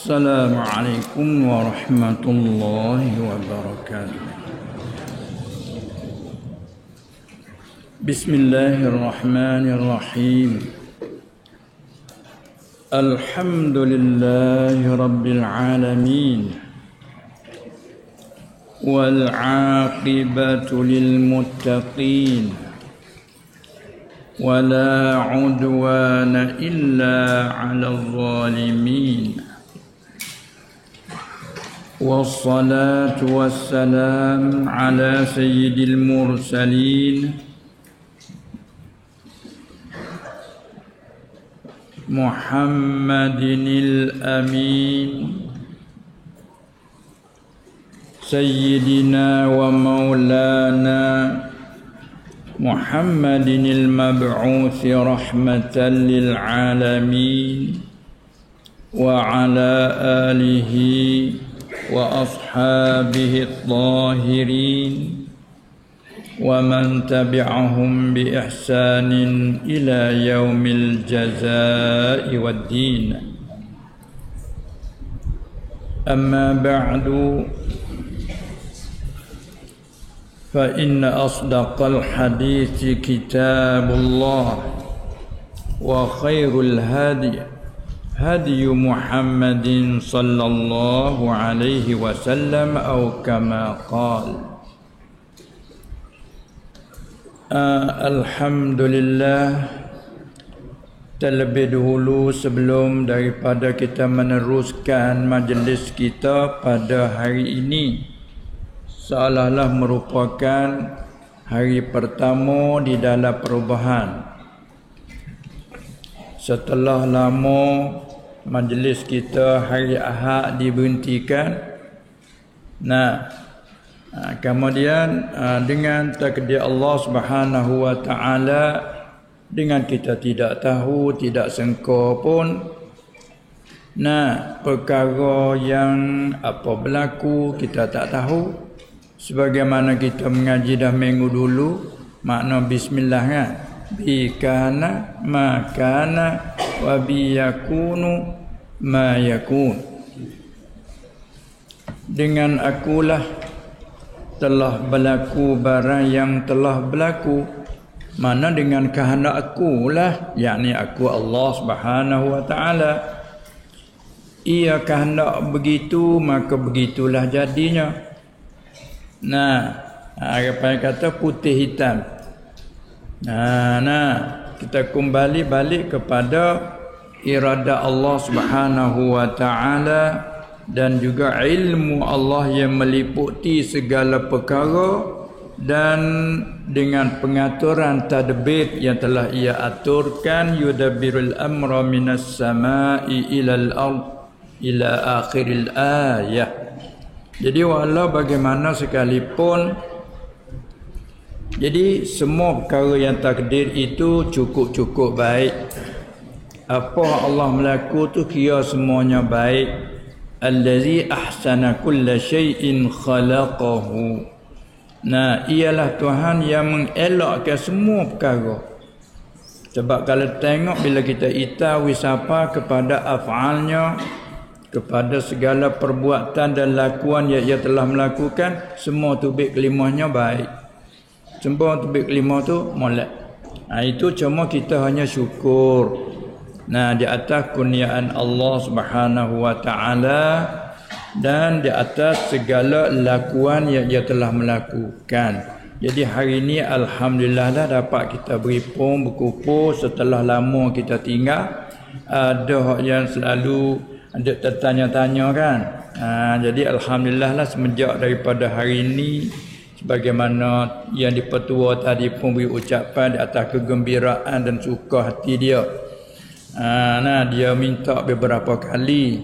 السلام عليكم ورحمة الله وبركاته. بسم الله الرحمن الرحيم. الحمد لله رب العالمين والعاقبة للمتقين ولا عدوان إلا على الظالمين والصلاة والسلام على سيد المرسلين محمد الأمين سيدنا ومولانا محمد المبعوث رحمة للعالمين وعلى آله وأصحابه الطاهرين ومن تبعهم بإحسان إلى يوم الجزاء والدين. أما بعد فإن أصدق الحديث كتاب الله وخير الهدي هدي محمد صلى الله عليه وسلم أو كما قال. Alhamdulillah, terlebih dahulu sebelum daripada kita meneruskan majlis kita pada hari ini, seolah-olah merupakan hari pertama di dalam perubahan. Setelah lama majlis kita hari Ahad diberhentikan. Kemudian dengan takdir Allah Subhanahu wa taala, dengan kita tidak tahu, tidak sangka pun, perkara yang apa berlaku kita tak tahu. Sebagaimana kita mengaji dah minggu dulu, makna bismillah kan, bi kana ma kana wa bi yakunu ma yakun. Dengan akulah telah berlaku barang yang telah berlaku. Mana dengan kehendak akulah, yakni aku Allah Subhanahu wa taala. Ia kehendak begitu, maka begitulah jadinya. Apa yang kata putih hitam. Kita kembali balik kepada irada Allah Subhanahu wa taala dan juga ilmu Allah yang meliputi segala perkara, dan dengan pengaturan tadbir yang telah ia aturkan, yudabbirul amra minas samai ilal ard ila akhiril ayah. Jadi walau bagaimana sekalipun, jadi semua perkara yang takdir itu cukup-cukup baik. Apa Allah melaku tu kira semuanya baik. Allazi ahsana kulla syai'in khalaqahu. Ialah Tuhan yang mengelakkan semua perkara. Sebab kalau tengok bila kita itawi siapa kepada af'alnya, kepada segala perbuatan dan lakuan yang ia telah melakukan, semua tubik kelimanya baik. Semua tubik kelima tu molek. Itu cuma kita hanya syukur. Di atas kurniaan Allah Subhanahu wa taala dan di atas segala lakuan yang ia telah melakukan. Jadi hari ini alhamdulillah dah dapat kita berhimpun berkumpul setelah lama kita tinggal. Ada yang selalu ada tertanya-tanya kan. Jadi alhamdulillah lah, semenjak daripada hari ini, sebagaimana yang dipertua tadi pun beri ucapan di atas kegembiraan dan suka hati dia. Dia minta beberapa kali,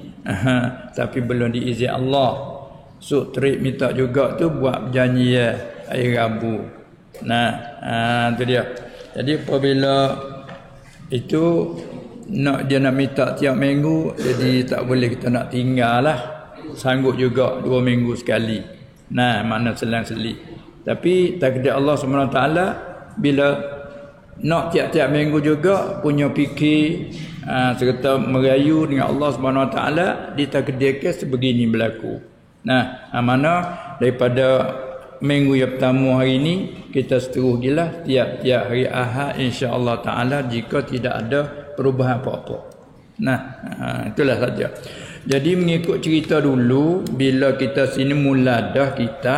tapi belum diizin Allah. Trip minta juga tu buat berjanji hari Rabu. Tu dia. Jadi apabila itu dia nak minta tiap minggu, jadi tak boleh kita nak tinggal lah. Sanggup juga 2 minggu sekali. Makna selang-seling. Tapi takdir Allah SWT bila nak tiap-tiap minggu juga punya fikir serta merayu dengan Allah Subhanahu Wa Taala ditakdirkan sebegini berlaku. Mana daripada minggu yang pertama hari ini kita seteruslah tiap-tiap hari Ahad insya-Allah taala jika tidak ada perubahan apa-apa. Itulah saja. Jadi mengikut cerita dulu bila kita sini mula dah kita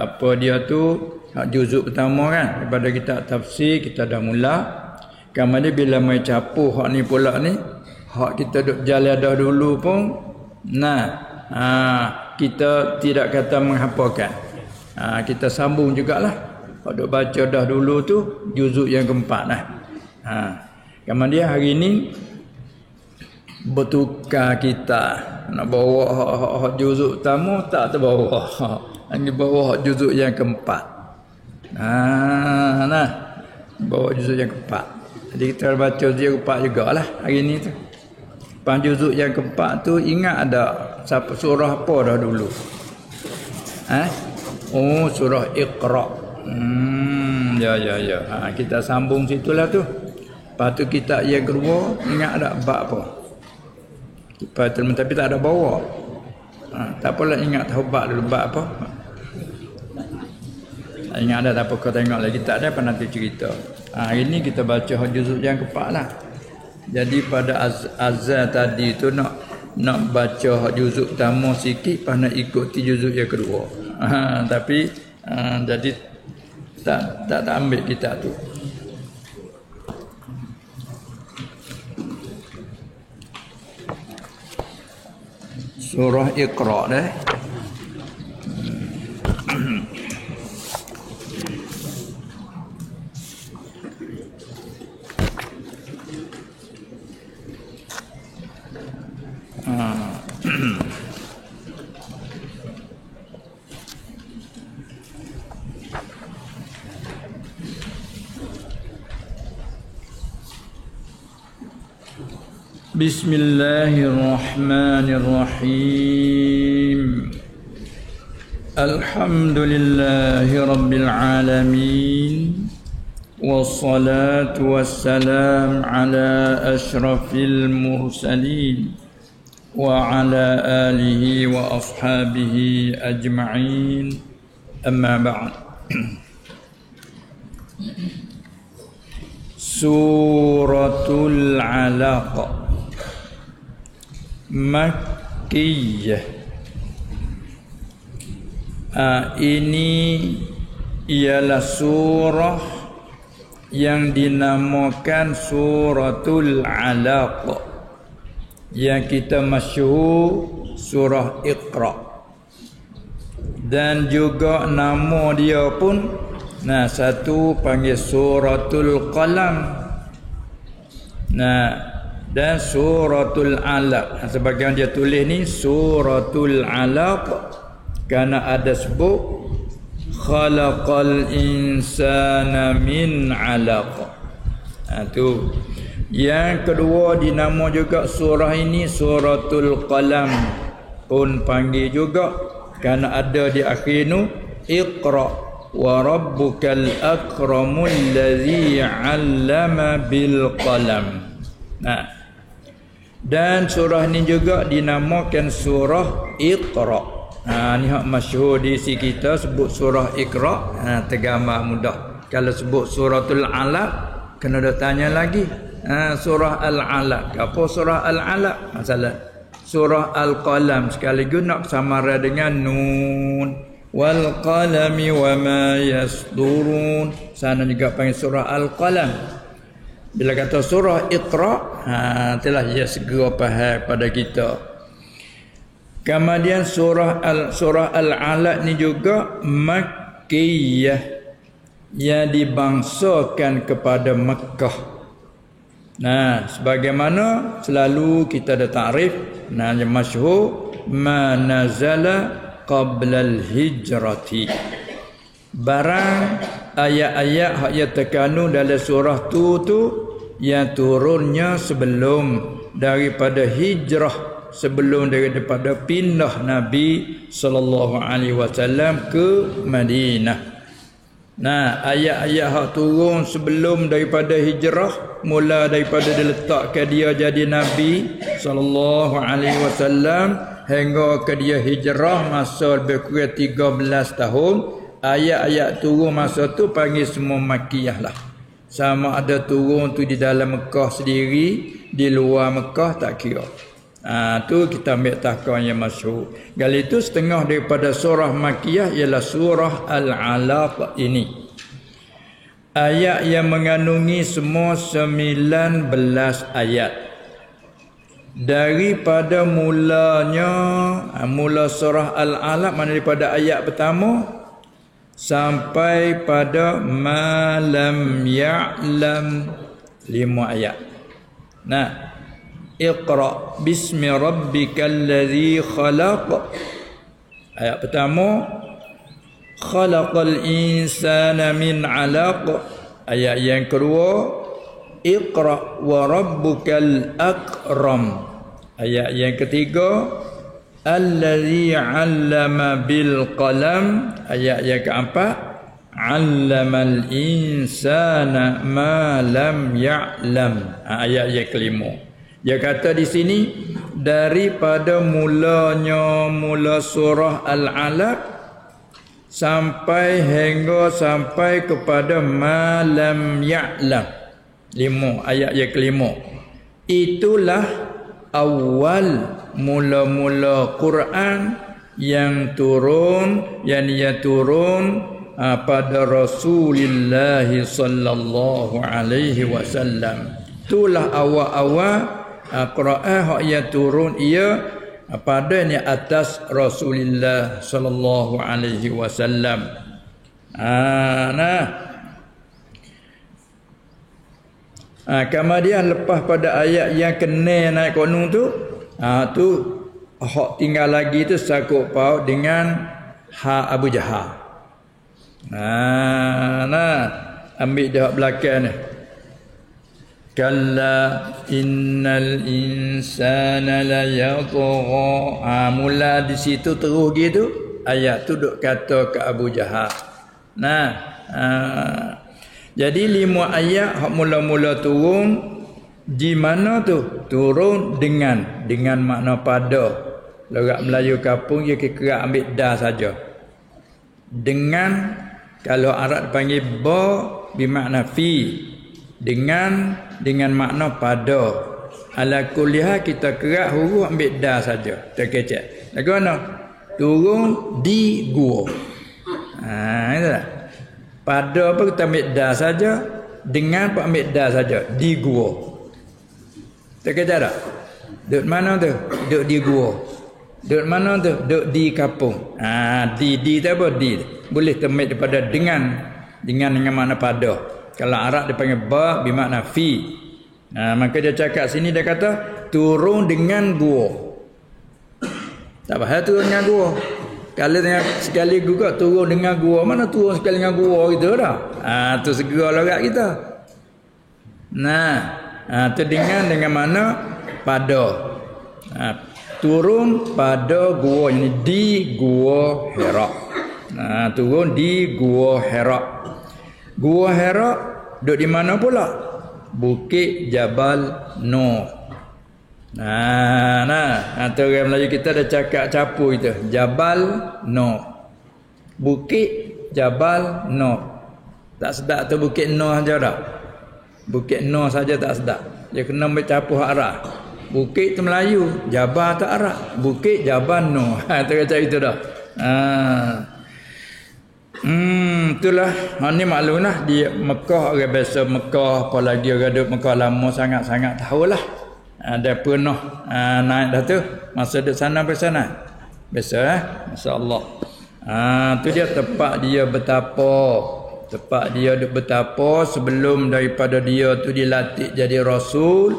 apa dia tu juzuk pertama kan daripada kitab tafsir kita dah mula. Kemudian bila mai capuh hak ni pula ni hak kita duk jalan dah dulu pun kita tidak kata menghafalkan. Kita sambung jugalah. Hak duk baca dah dulu tu juzuk yang keempat lah. Kemudian hari ni bertukar kita nak bawa hak juzuk pertama tak terbawa. Ini bawa hak juzuk yang keempat. Bawa juzuk yang keempat. Jadi kita baca juzuk yang keempat jugalah hari ni tu. Lepas juzuk yang keempat tu ingat ada surah apa dah dulu? Surah Iqra. Ya. Kita sambung situlah tu. Lepas tu kita yang kedua ingat ada bab apa? Tapi tak ada bawa. Tak apalah ingat tahu bab dulu bab apa. Ingat ada tak apa kau tengok lagi tak ada apa nanti cerita. Hari ni kita baca juzuk yang keempat lah. Jadi pada azan tadi tu nak baca juzuk pertama sikit lepas nak ikuti juzuk yang kedua. Tapi jadi tak ambil kita tu. Surah Iqra dah. Bismillahirrahmanirrahim. Alhamdulillahi rabbil alamin. Wassalatu wassalam ala ashrafil mursalin wa ala alihi wa ashabihi ajma'in. Amma ba'd. Suratul Alaq Makkiyah. Ini ialah surah yang dinamakan Suratul Alaq, yang kita masyhur surah Iqra. Dan juga nama dia pun satu panggil Suratul Qalam. Dan Suratul Alaq. Sebagian dia tulis ni Suratul Alaq kerana ada sebut khalaqal insana min alaq. Tu. Yang kedua dinama juga surah ini Suratul Qalam, pun panggil juga kerana ada di akhir nu Iqra wa rabbukal akramul ladzi 'allama bil qalam. Dan surah ni juga dinamakan surah Iqra. Ni hak masyhur di sisi kita sebut surah Iqra. Tergambar mudah. Kalau sebut Suratul Alaq kena dah tanya lagi. Surah Al-Alaq. Apa surah Al-Alaq? Masalah. Surah Al-Qalam sekaligus nak samara dengan Nun wal qalami wa ma yasdurun. Sana juga panggil surah Al-Qalam. Bila kata surah Iqra, itulah ia segera faham pada kita. Kemudian surah Al-Alaq ni juga Makkiyah, yang dibangsakan kepada Makkah. Sebagaimana selalu kita ada takrif, yang masyhur ma nazala qabla al-hijrati. Barang ayat-ayat yang terkandung dalam surah tu yang turunnya sebelum daripada hijrah, sebelum daripada pindah Nabi sallallahu alaihi wasallam ke Madinah. Nah, ayat-ayat hak turun sebelum daripada hijrah, mula daripada diletakkan dia jadi nabi sallallahu alaihi wasallam hingga ke dia hijrah masa lebih kurang 13 tahun. Ayat-ayat turun masa tu panggil semua makkiyah lah. Sama ada turun tu di dalam Mekah sendiri, di luar Mekah tak kira. Tu kita ambil takkah yang masyhur. Kali itu setengah daripada surah makkiyah ialah surah Al-Alaq ini. Ayat yang mengandungi semua 19 ayat. Daripada mulanya mula surah Al-Alaq, mana daripada ayat pertama sampai pada ma lam ya'lam, 5 ayat. Nah, Iqra bismi rabbikal ladzi khalaq. Ayat pertama, khalaqal insana min 'alaq. Ayat yang kedua, Iqra wa rabbukal akram. Ayat yang ketiga, alladzi 'allama bil qalam. Ayat yang keempat, 'allamal insana ma lam ya'lam. Ayat yang kelima. Dia kata di sini daripada mulanya mula surah Al-Alaq sampai kepada ma lam ya'lam. 5 ayat yang kelima. Itulah awal mula-mula Quran yang turun pada Rasulullah sallallahu alaihi wasallam. Itulah awal-awal Quran hak yang turun ia pada ni atas Rasulullah sallallahu alaihi wasallam. Kemudian lepas pada ayat yang kena naik gunung tu, tu hak tinggal lagi tu sakut paut dengan Abu Jahal. Ambil dia belakang ni. Kalla innal insana la yatgha. Mula di situ terus gitu ayat tu duk kata ke Abu Jahal. Jadi 5 ayat hak mula-mula turun di mana tu? Turun dengan makna pada. Logat Melayu kampung dia kira ambil dah saja. Dengan, kalau Arab panggil ba bermakna fi. Dengan makna pada. Ala kuliah kita kerak huruf ambil dah saja. Terkecek. Lagu mana? Turun di gua. Itulah. Pada apa kita ambil dah saja, dengan apa ambil dah saja, di gua. Terkecek tak? Duduk mana tu? Duduk di gua. Duduk mana tu? Duduk di kampung. Di tu apa? Di. Boleh temik daripada dengan makna pada. Kalau Arab dia panggil ba bermakna fi. Maka dia cakap sini dia kata turun dengan gua. Tak payah turun dengan gua. Kalau sekali juga turun dengan gua, mana turun sekali dengan gua gitu dah. Tu segera logat kita. Tu dengan mana pada. Turun pada gua ini di gua Hira. Turun di gua Hira. Gua Hira duduk di mana pula? Bukit Jabal Nur. Tu orang Melayu kita dah cakap capu itu. Jabal Nur. Bukit Jabal Nur. Tak sedap tu Bukit Nur saja dah. Bukit Nur saja tak sedap. Dia kena bercapu hak Arab. Bukit tu Melayu, Jabal tu Arab. Bukit Jabal Nur. Tu kata itu dah. Itulah ni maklumlah di Mekah, orang biasa Mekah, apalagi orang duduk Mekah lama sangat-sangat tahulah. Ada pernah naik dah tu masa duduk sana bersana. Biasa masya-Allah. Tu dia tempat dia duduk betapa sebelum daripada dia tu dilatih jadi rasul.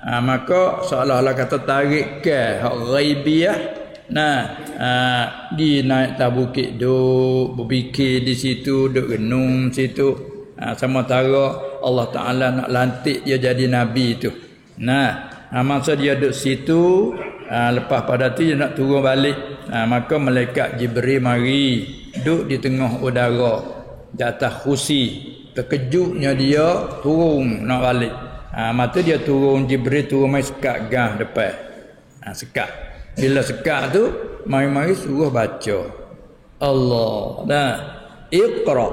Maka seolah-olah kata tarik ke hak ghaibiyah. Di naik tak bukit duk berfikir di situ, duk renung situ. Sama tara Allah Taala nak lantik dia jadi nabi tu. Masa dia duduk situ, lepas pada tu dia nak turun balik. Maka malaikat Jibril mari duduk di tengah udara. di atas kursi. Terkejutnya dia turun nak balik. Mata dia turun, Jibril turun mai sekat gah depan. Sekat. Bila sekat tu mari-mari suruh baca. Allah. Dah. Iqra.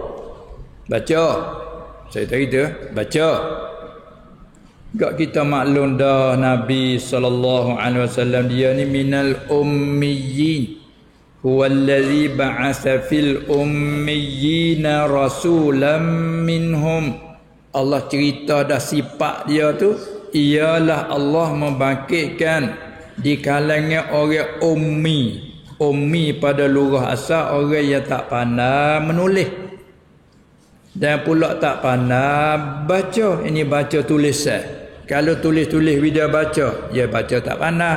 Baca. Saya tahu itu, baca. Gak kita maklum dah Nabi SAW dia ni minal ummiyin. Huwallazi ba'atsa fil ummiyina rasulam minhum. Allah cerita dah sifat dia tu ialah Allah membangkitkan di kalangan orang ummi. Ummi pada lugah asal orang yang tak pandai menulis dan pula tak pandai baca. Ini baca tulisan. Kalau tulis-tulis video baca, dia baca tak pandai.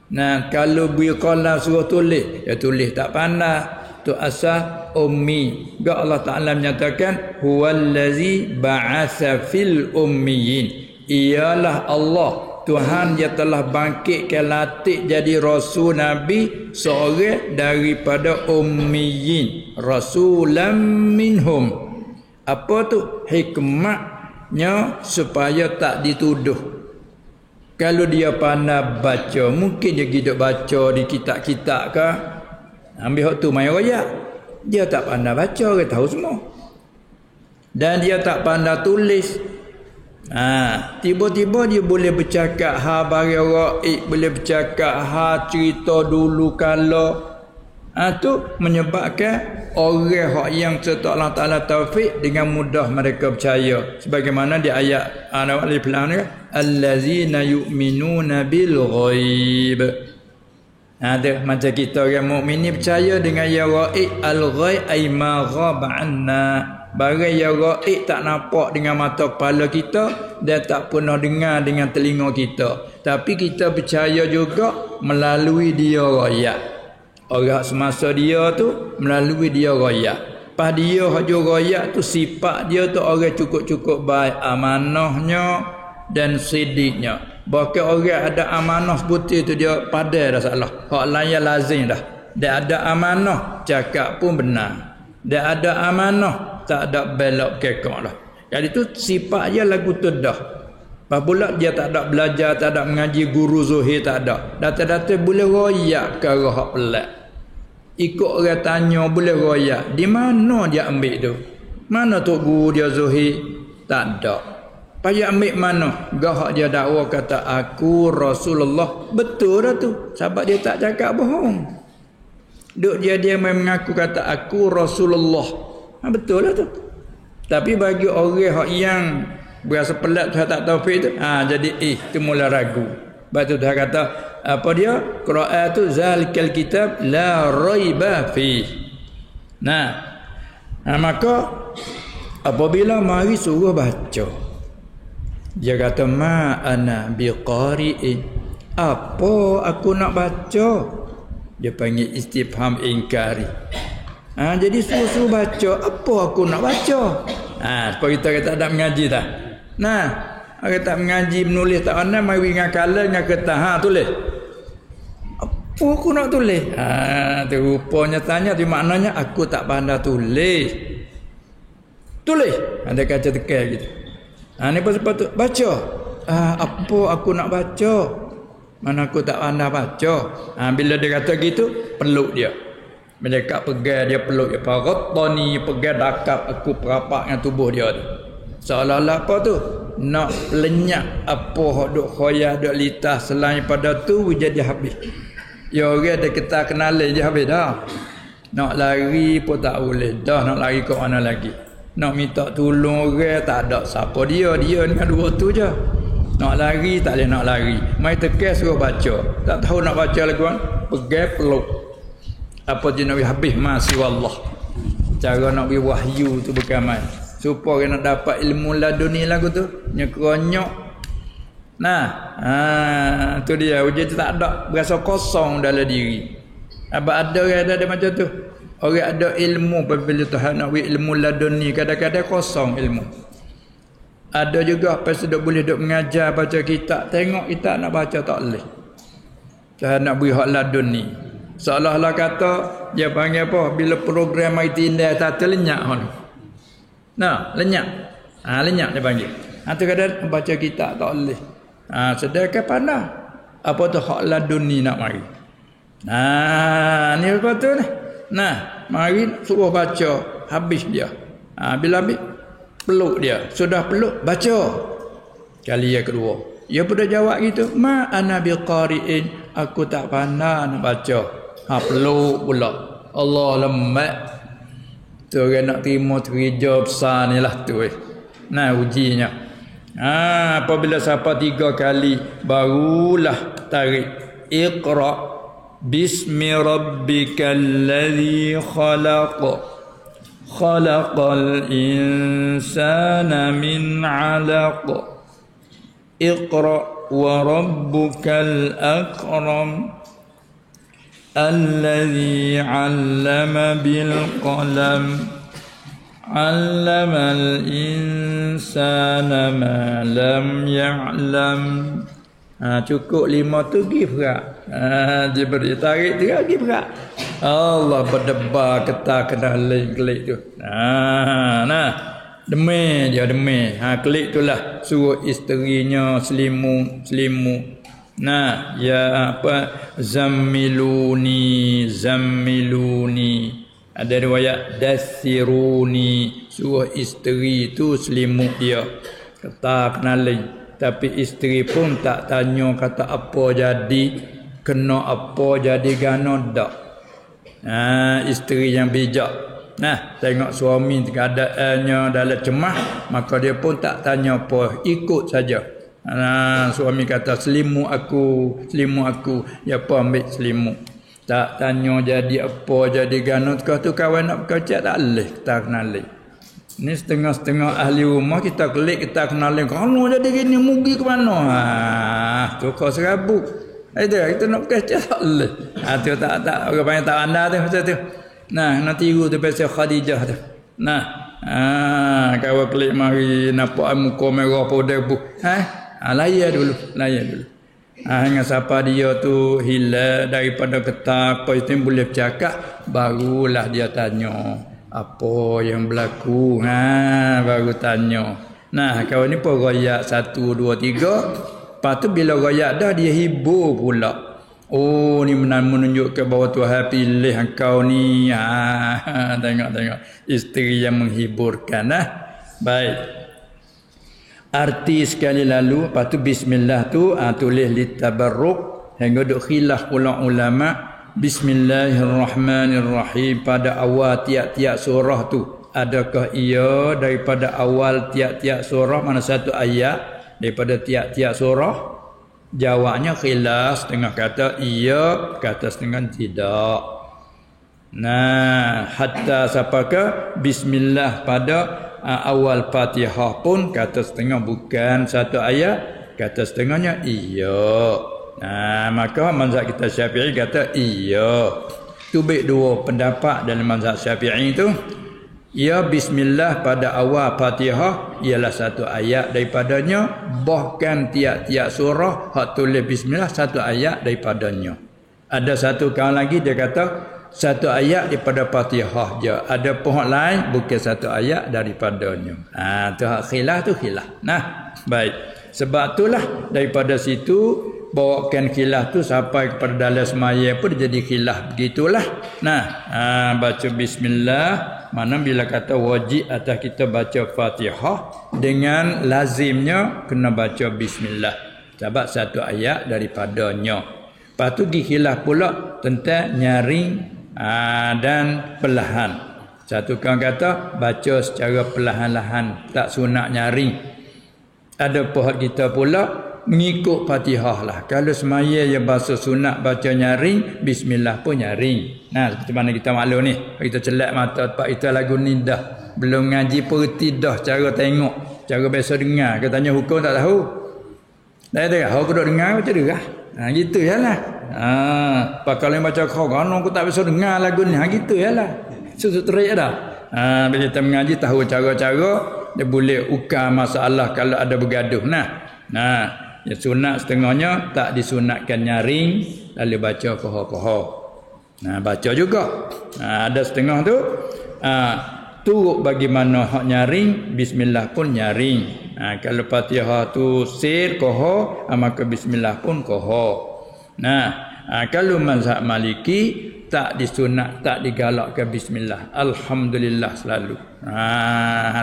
Nah, kalau bui qalam suruh tulis, dia tulis tak pandai. Tu asal ummi. Gak Allah Taala menyatakan huwallazi ba'atsa fil ummiyin. Ialah Allah Tuhan yang telah bangkitkan latih jadi rasul nabi seorang daripada ummiyin, rasulam minhum. Apa tu hikmahnya? Supaya tak dituduh. Kalau dia pandai baca, mungkin dia hidup baca di kitab-kitab ke. Ambil hak tu main royak. Dia tak pandai baca, orang tahu semua. Dan dia tak pandai tulis. Tiba-tiba dia boleh bercakap barang raib, boleh bercakap cerita dulu kalau. Tu menyebabkan orang yang serta Allah Ta'ala taufik dengan mudah mereka percaya. Sebagaimana di ayat Alif Lam ni, allazina yu'minuna bil ghaib. Tu macam kita orang mukmin ni percaya dengan yang ghaib. Al ghaib ay ma ghaba anna. Barang yang ghaib tak nampak dengan mata kepala kita dan tak pernah dengar dengan telinga kita. Tapi kita percaya juga melalui dia ghaib. Orang semasa dia tu melalui dia royak. Pas dia haju royak tu sifat dia tu orang cukup-cukup baik, amanahnya dan sidiknya. Bahkan orang ada amanah sebutir tu dia padai dah salah. Hak lain yang lazim dah. Dia ada amanah, cakap pun benar. Dia ada amanah, tak ada belok kekok dah. Jadi tu sifat dia lagu tu dah. Pas pula dia tak ada belajar, tak ada mengaji guru zuhir, tak ada. Data-data boleh royak ke arah hak pelik. Ikut orang tanya boleh royak. Di mana dia ambil tu? Mana tu guru dia zuhir? Tak ada. Payah ambil mana? Gahak dia dakwa kata aku Rasulullah. Betul dah tu. Sebab dia tak cakap bohong. Duk dia mengaku kata aku Rasulullah. Betul lah tu. Tapi bagi orang yang berasa pelat Tuhan tak taufik tu, jadi tu mula ragu. Sebab tu Tuhan kata apa dia? Quran tu zalikal kitab la raiba fi. Maka apabila mari suruh baca, dia kata ma ana biqari'in. Apa aku nak baca? Dia panggil istifham ingkari. Jadi suruh baca, apa aku nak baca? Supaya kita kata tak mengaji tak. Orang tak mengaji menulis tak pandai mari dengan kala dengan kertas tulis. Apa aku nak tulis? Tu rupanya tanya tu maknanya aku tak pandai tulis. Tulis. Ada kaca tekan gitu. Ni pasal tu baca. Apa aku nak baca? Mana aku tak pandai baca. Bila dia kata gitu, peluk dia. Mereka pegang dia peluk dia. Farattani pegang dakap aku perapak dengan tubuh dia tu. Seolah-olah apa tu? Nak lenyap apa hak duk khoyah duk litah selain pada tu jadi habis. Ya orang ada kita kenali je habis dah. Nak lari pun tak boleh dah, nak lari ke mana lagi. Nak minta tolong orang tak ada siapa dia dengan dua tu je. Nak lari tak boleh nak lari. Mai tekan suruh baca. Tak tahu nak baca lagu kan? Pegang peluk. Apa je nak habis masih wallah. Cara nak beri wahyu tu bukan main. Supaya nak dapat ilmu laduni lagu tu nyekonyok. Tu dia ujian tu tak ada, berasa kosong dalam diri. Ada orang ada macam tu. Orang ada ilmu apabila Tuhan nak beri ilmu laduni kadang-kadang kosong ilmu. Ada juga pas dah boleh duk mengajar baca kitab, tengok kitab nak baca tak boleh. Tuhan nak beri hak laduni. Seolah-olah kata dia panggil apa? Bila program mai tindak tak terlenyak hon. Nah, lenyap. Lenyap dia panggil. Tu kadang baca kitab tak boleh. Sedangkan pandai. Apa tu hak ladun ni nak mari. Ni apa tu ni? Nah, mari suruh baca, habis dia. Bila habis peluk dia. Sudah peluk, baca. Kali yang kedua. Dia pun dah jawab gitu. Ma ana biqari'in. Aku tak pandai nak baca. Peluk pula. Allah lembat. Tu orang nak terima kerja besar ni lah tu. Nah, ujinya. Apabila sampai 3 kali barulah tarik. Iqra' bismi rabbikal ladzi khalaq. Khalaqal insana min 'alaq. Iqra' wa rabbukal akram. Alladzi 'allama bil qalam. 'Allamal insana ma lam ya'lam. Cukup 5 tu pergi berat. Dia beri tarik tu pergi berat. Allah berdebar ketak kena klik tu. Demi dia demi. Klik itulah suruh isterinya selimu. Ya apa? Zammiluni. Ada riwayat dathiruni. Suruh isteri tu selimut dia. Ketak kenali. Tapi isteri pun tak tanya kata apa jadi, kena apa jadi gano dak. Isteri yang bijak. Tengok suami keadaannya dalam cemah, maka dia pun tak tanya apa, ikut saja. Suami kata selimu aku, ya apa ambil selimu. Tak tanya jadi apa jadi gano tu kawan nak berkecak tak leh, tak kenali. Ni setengah-setengah ahli rumah kita klik, kita kenalin. Kalau jadi gini mugi ke mana? Tu kau serabut. Kita nak kecek tak boleh. Tu tak orang panggil tak anda tu macam tu. Nak tiru tu pasal Khadijah tu. Kau klik mari nampak muka merah putih bu. Layan dulu. Hingga siapa dia tu hilang daripada ketak, apa itu boleh bercakap, barulah dia tanya. Apa yang berlaku? Baru tanya. Kawan ni pun royak 1, 2, 3. Lepas tu bila royak dah dia hibur pula. Oh, ni menunjukkan bahawa Tuhan pilih engkau ni. Tengok. Isteri yang menghiburkan. Baik. Arti sekali lalu. Lepas tu bismillah tu tulis litabarruk. Hingga duk khilaf pula ulama'. Bismillahirrahmanirrahim. Pada awal tiap-tiap surah tu, adakah ia daripada awal tiap-tiap surah, mana satu ayat daripada tiap-tiap surah? Jawabnya khilaf. Setengah kata iya, kata setengah tidak. Hatta siapakah bismillah pada awal Fatihah pun kata setengah bukan satu ayat, kata setengahnya iya. Maka mazhab kita Syafi'i kata iya. Tu baik dua pendapat dalam mazhab Syafi'i tu. Ya bismillah pada awal Fatihah ialah satu ayat daripadanya, bahkan tiap-tiap surah hak tulis bismillah satu ayat daripadanya. Ada satu kawan lagi dia kata satu ayat daripada Fatihah je. Ada pohon lain bukan satu ayat daripadanya. Tu hak khilaf tu khilaf. Baik. Sebab itulah daripada situ bawakan khilaf tu sampai kepada dalam semaya pun jadi khilaf begitulah. Baca bismillah, mana bila kata wajib atas kita baca Fatihah, dengan lazimnya kena baca bismillah sebab satu ayat daripadanya. Lepas tu pergi khilaf pula tentang nyaring dan perlahan. Satu kan kata baca secara perlahan-lahan, tak sunat nyaring. Ada pihak kita pula mengikut Fatihah lah. Kalau semaya yang bahasa sunat baca nyaring, bismillah pun nyaring. Seperti mana kita maklum ni, kita celak mata tempat kita lagu ni dah. Belum ngaji perti dah cara tengok, cara biasa dengar. Kita tanya hukum tak tahu. Dah aku duduk dengar macam dia lah. Gitu je lah. Kalau yang baca kau, aku tak biasa dengar lagu ni. Gitu je lah. Terik dah. Bila kita mengaji tahu cara-cara, dia boleh ukar masalah kalau ada bergaduh. Ya sunat setengahnya tak disunatkan nyaring, lalu baca koho-koho. Baca juga. Ada setengah tu turut bagaimana hak nyaring, bismillah pun nyaring. Kalau Fatihah tu sir koho, maka bismillah pun koho. Kalau mazhab Maliki tak disunat, tak digalakkan bismillah, alhamdulillah selalu.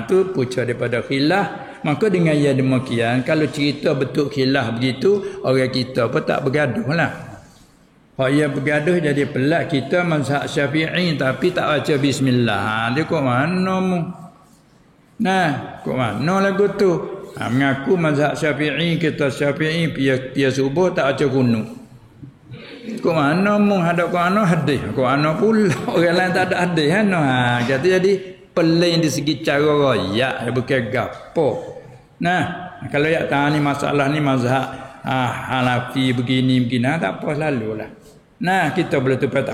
Tu punca daripada khilaf. Maka dengan yang demikian, kalau cerita betul khilaf begitu, orang kita pun tak bergaduh lah. Hak yang bergaduh jadi pelat, kita mazhab Syafi'i tapi tak baca bismillah. Dia kok mana mu? Kok mana lagu tu? Mengaku mazhab Syafi'i, kita Syafi'i pia subuh tak baca kunut. Kok mana mu hadap kok ana hadis? Kok ana pula orang lain tak ada hadis kan? Kata jadi peling di segi cara royak, bukan gapo. Kalau yak tahu ni masalah ni mazhab Hanafi begini tak apa selalulah. Kita boleh tu kata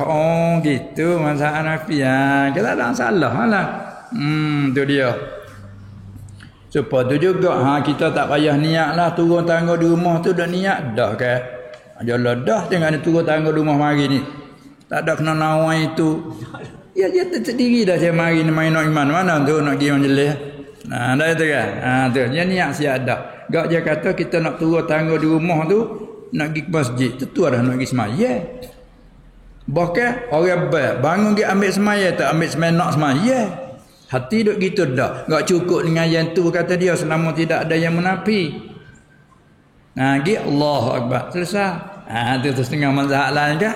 gitu mazhab Hanafi kita tak salah lah. Tu dia. Supaya tu juga kita tak payah niat lah turun tangga di rumah tu dah niat dah kan. Jalan dah dengan turun tangga di rumah mari ni. Tak ada kena nawai itu. Ya sendiri dah saya mari main nak iman mana tu nak pergi majlis. Dah itu kan. Tu dia niat siap dah. Gak dia kata kita nak turun tangga di rumah tu nak pergi ke masjid, tentu dah nak pergi semaya. Bahkan orang bangun pergi ambil semaya, tak ambil semaya nak semaya. Hati duk gitu dah. Gak cukup dengan yang tu kata dia selama tidak ada yang menapi. Pergi Allahu Akbar selesai. Tu setengah mazhab lain kan.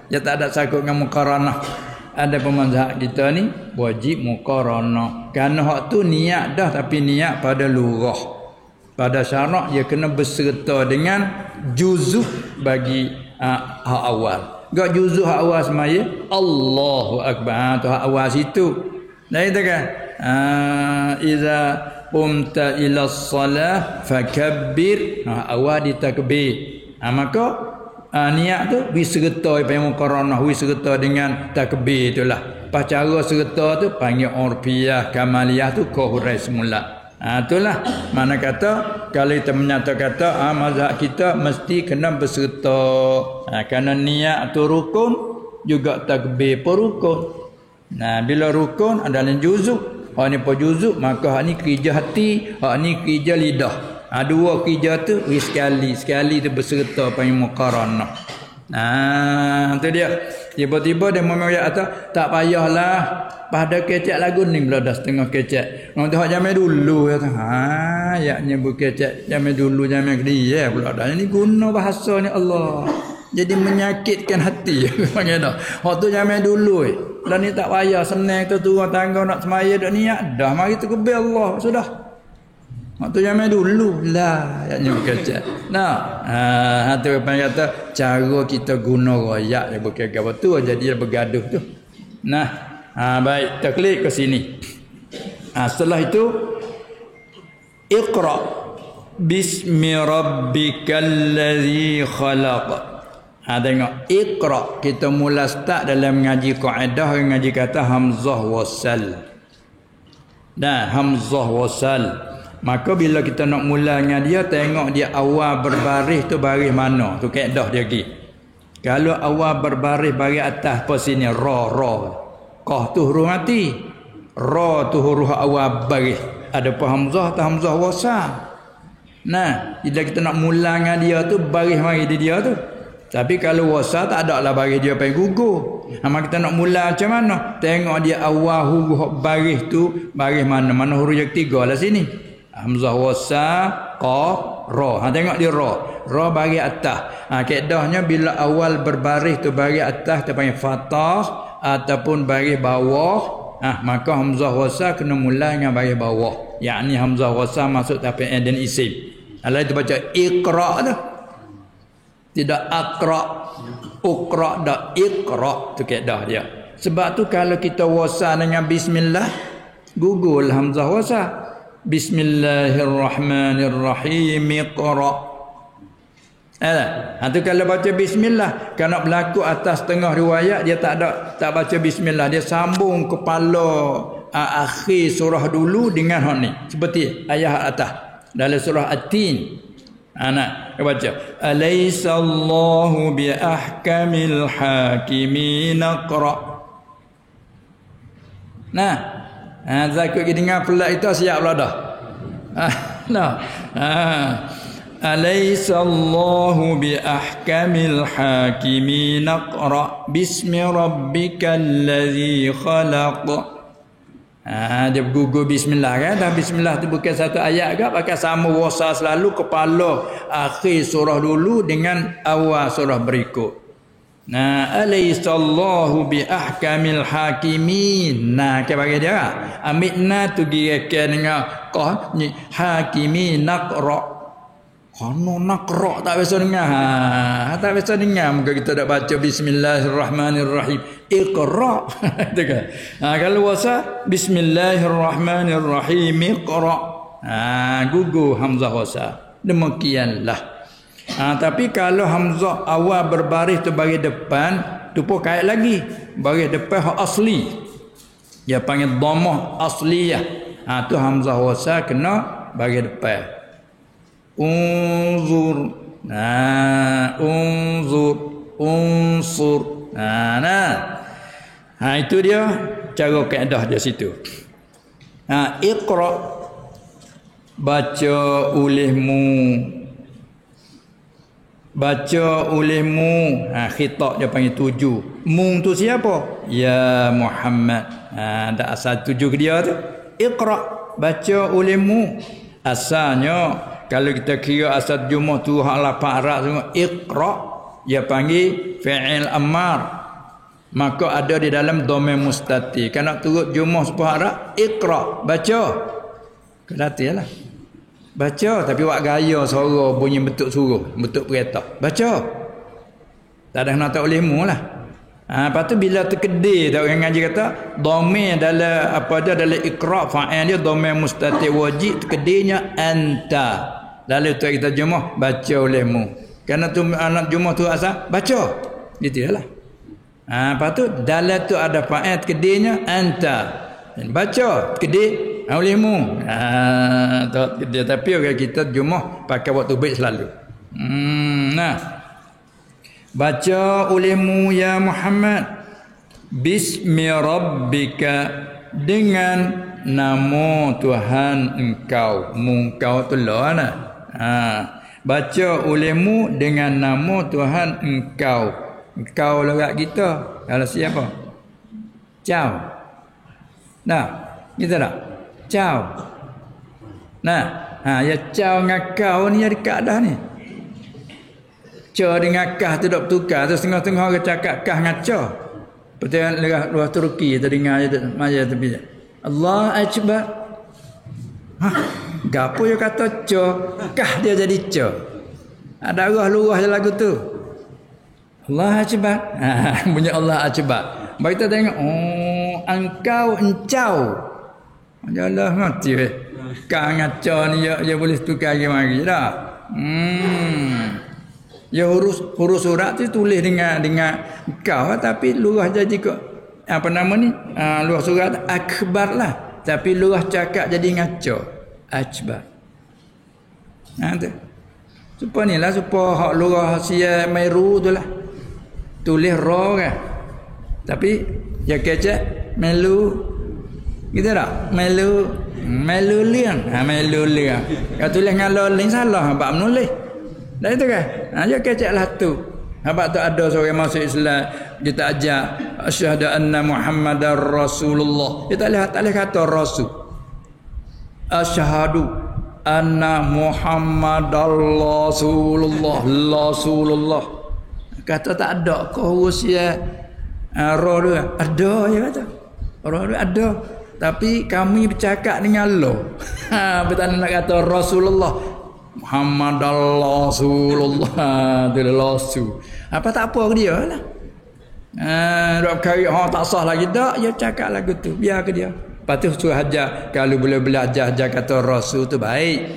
Dia tak ada sakut dengan muqaranah. Ada pemazhab kita ni wajib muqaranah. Kerana hak tu niat dah tapi niat pada lurah. Pada syarak dia kena berserta dengan juzuk bagi hak awal. Gak juzuk hak awal semaya Allahu Akbar tu hak awal situ. Dah itu kan. Iza qumta ila salah fakabbir. Awal ditakbir. Maka niat tu disertai pada muqaranah, disertai dengan takbir itulah. Pas cara serta tu panggil urfiyah, kamaliyah tu kohurai semula. Itulah mana kata kalau kita menyata kata mazhab kita mesti kena berserta. Kerana niat tu rukun, juga takbir pun rukun. Bila rukun adalah juzuk. Hak ni pun juzuk, maka hak ni kerja hati, hak ni kerja lidah. Dua kerja tu sekali tu berserta panggil muqaranah. Tu dia. Tiba-tiba dia memang kata tak payahlah pada kecek lagu ni bila dah setengah kecek. Orang tu hak jamai dulu kata. Ayatnya berkecek jamai dulu jamai dia pula dah. Ini guna bahasa ni Allah. Jadi menyakitkan hati panggil dah. Hak tu jamai dulu. Lah ni tak payah senang tu turun tangga nak semaya dak niat dah mari takbir Allah sudah. Waktu jamai dulu lah ayatnya berkecek. Tu apa kata cara kita guna royak yang bukan apa tu jadi bergaduh tu. Baik taklid ke sini. Setelah itu Iqra bismi rabbikal ladzi khalaq. Tengok Iqra kita mula start dalam mengaji kaedah mengaji kata hamzah wasal. Hamzah wasal. Maka bila kita nak mula dengan dia, tengok dia awal berbaris tu baris mana. Tu kaedah dia pergi. Kalau awal berbaris baris atas apa sini ra. Qaf tu huruf mati. Ra tu huruf awal baris. Ada apa hamzah atau hamzah wasal. Bila kita nak mula dengan dia tu baris mari di dia tu. Tapi kalau wasal tak ada lah baris dia pergi gugur. Maka kita nak mula macam mana? Tengok dia awal huruf baris tu baris mana. Mana huruf yang ketiga lah sini. Hamzah wasal qaf ra. Tengok dia ra. Ra baris atas. Kaedahnya bila awal berbaris tu baris atas kita panggil fathah ataupun baris bawah. Maka hamzah wasal kena mula dengan baris bawah. Yakni hamzah wasal masuk tapi'an dan isim. Kalau itu baca iqra tu. Tidak aqra. Uqra dak iqra tu kaedah dia. Sebab tu kalau kita wasal dengan bismillah gugul hamzah wasal. Bismillahirrahmanirrahim Iqra. Tu kalau baca bismillah, kalau berlaku atas tengah riwayat dia tak baca bismillah, dia sambung kepala akhir surah dulu dengan hak ni. Seperti ayat atas dalam surah At-Tin. Kita baca. Alaisallahu bi ahkamil hakimin Iqra. Nah, zakut kita dengar pelat itu siap pula dah. Nah. Alaisallahu bi ahkamil hakimin Iqra bismi rabbikal ladzi khalaq. Dia bergugur bismillah kan. Dah bismillah tu bukan satu ayat ke, pakai sama wasa selalu kepala akhir surah dulu dengan awal surah berikut. Nah, alaisallahu bi ahkamil hakimin. Nah, ke bagi dia amina tu girakan dengan qah ni hakimin Iqra. Kono nakra tak biasa dengar. Tak biasa dengar. Muka kita dah baca bismillahirrahmanirrahim. Iqra. Itu kan. Kalau wasa bismillahirrahmanirrahim Iqra. Gugur hamzah wasa. Demikianlah. Tapi kalau hamzah awal berbaris tu bagi depan, tu pun kait lagi. Bagi depan hak asli. Dia panggil dhammah asliyah. Tu hamzah wasa kena bagi depan. Unzur. Unzur. Unsur. Itu dia cara kaedah dia situ. Iqra baca olehmu. Baca olehmu. Khitab dia panggil tuju. Mung tu siapa? Ya Muhammad. Ada asal tuju ke dia tu. Iqra baca olehmu. Asalnya kalau kita kira asal jumlah tu hak lapan Arab semua Iqra dia panggil fi'il amar. Maka ada di dalam dhamir mustatir. Kalau turut jumlah 10 Arab Iqra baca. Kelatilah. Baca tapi buat gaya suara bunyi bentuk suruh, bentuk perintah. Baca. Tak ada nak tak olehmu lah. Lepas tu bila terkedih tak orang ngaji kata dhamir dalam apa dia dalam Iqra fa'il dia dhamir mustatir wajib terkedihnya anta. Lalu tu kita jumlah baca olehmu. Kerana tu anak jumlah tu asal baca. Gitu lah. Lepas tu dalam tu ada fa'il terkedihnya anta. Dan baca terkedih olehmu. Tapi orang kita jumlah pakai waktu baik selalu. Baca olehmu ya Muhammad bismi rabbika dengan nama Tuhan engkau. Mungkau tu lah. Baca olehmu dengan nama Tuhan engkau. Engkau logat kita. Kalau siapa? Ciao. Nah, kita tak? Ciao. Nah, ya ciao dengan kau ni jadi dekat dah ni. Ca dengan kah tu dok bertukar. Tu setengah-setengah orang cakap kah dengan ca. Betul luar Turki tu dengar je maya tepi. Allah akbar. Gapo dia kata ca, kah dia jadi ca. Ada lurah je lagu tu. Allah akbar. Bunyi Allah akbar. Baik kita tengok engkau encau. Jalah mati weh. Kah dengan ca ni dia boleh tukar lagi dah. Ya huruf surat tu tulis dengan kau tapi lurah jadi kok apa nama ni lurah surat akbar lah tapi lurah cakap jadi ngaco akbar. Tu supaya ni lah supaya hak lurah sia meru tu lah tulis ra kan tapi ya kecek melu gitu tak melu liang melu liang kalau tulis dengan loling salah bab menulis. Dah itu kan? Dia keceklah tu. Habaq tu ada seorang masuk Islam, dia tak ajak asyhadu anna Muhammadar Rasulullah. Dia tak boleh kata rasul. Asyhadu anna Muhammadar Rasulullah. Kata tak ada kau usia ra dia. Ada dia kata. Ra dia ada. Tapi kami bercakap dengan Allah. Betul nak kata Rasulullah. Muhammad Rasulullah Rasul. Apa tak apa ke dia lah. Dok kari tak sah lagi dak dia cakap lagu tu biar ke dia. Lepas tu suruh ajar kalau boleh belajar kata Rasul tu baik.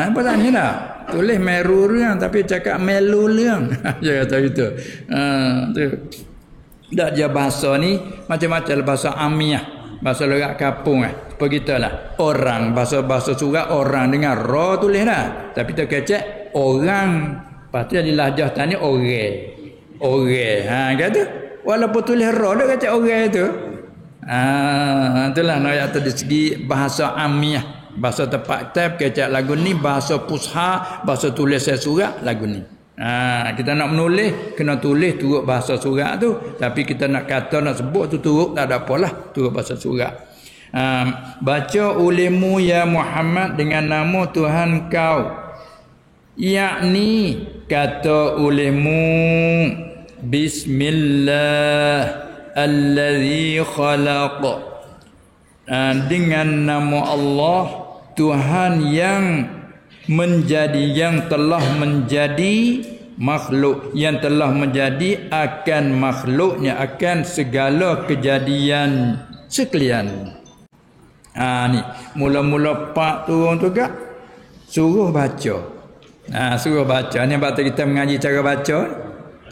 Apa tanya dah. Tulis meru liang tapi cakap melu liang. Dia kata gitu. Tu. Dak dia bahasa ni macam-macam bahasa amiyah. Bahasa logat kampung begitulah. Orang bahasa surat orang dengar ra tulis dah. Tapi tu kecek orang. Patut di lahjah tani orang. Orang. Kata walaupun tulis ra dia kata orang itu. Itulah ayat tu dari segi bahasa amiyah, bahasa tempat tab kecak lagu ni, bahasa pusha, bahasa tulis surat lagu ni. Kita nak menulis kena tulis turut bahasa surat tu, tapi kita nak kata nak sebut tu turut tak ada apalah, turut bahasa surat. Baca ulimu ya Muhammad dengan nama Tuhan kau, yakni kata ulimu bismillah allazi khalaq, dengan nama Allah Tuhan yang menjadi, yang telah menjadi makhluk, yang telah menjadi akan makhluknya, akan segala kejadian sekalian. Ni mula-mula pak turun tu gak suruh baca. Suruh baca ni sebab kita mengaji cara baca.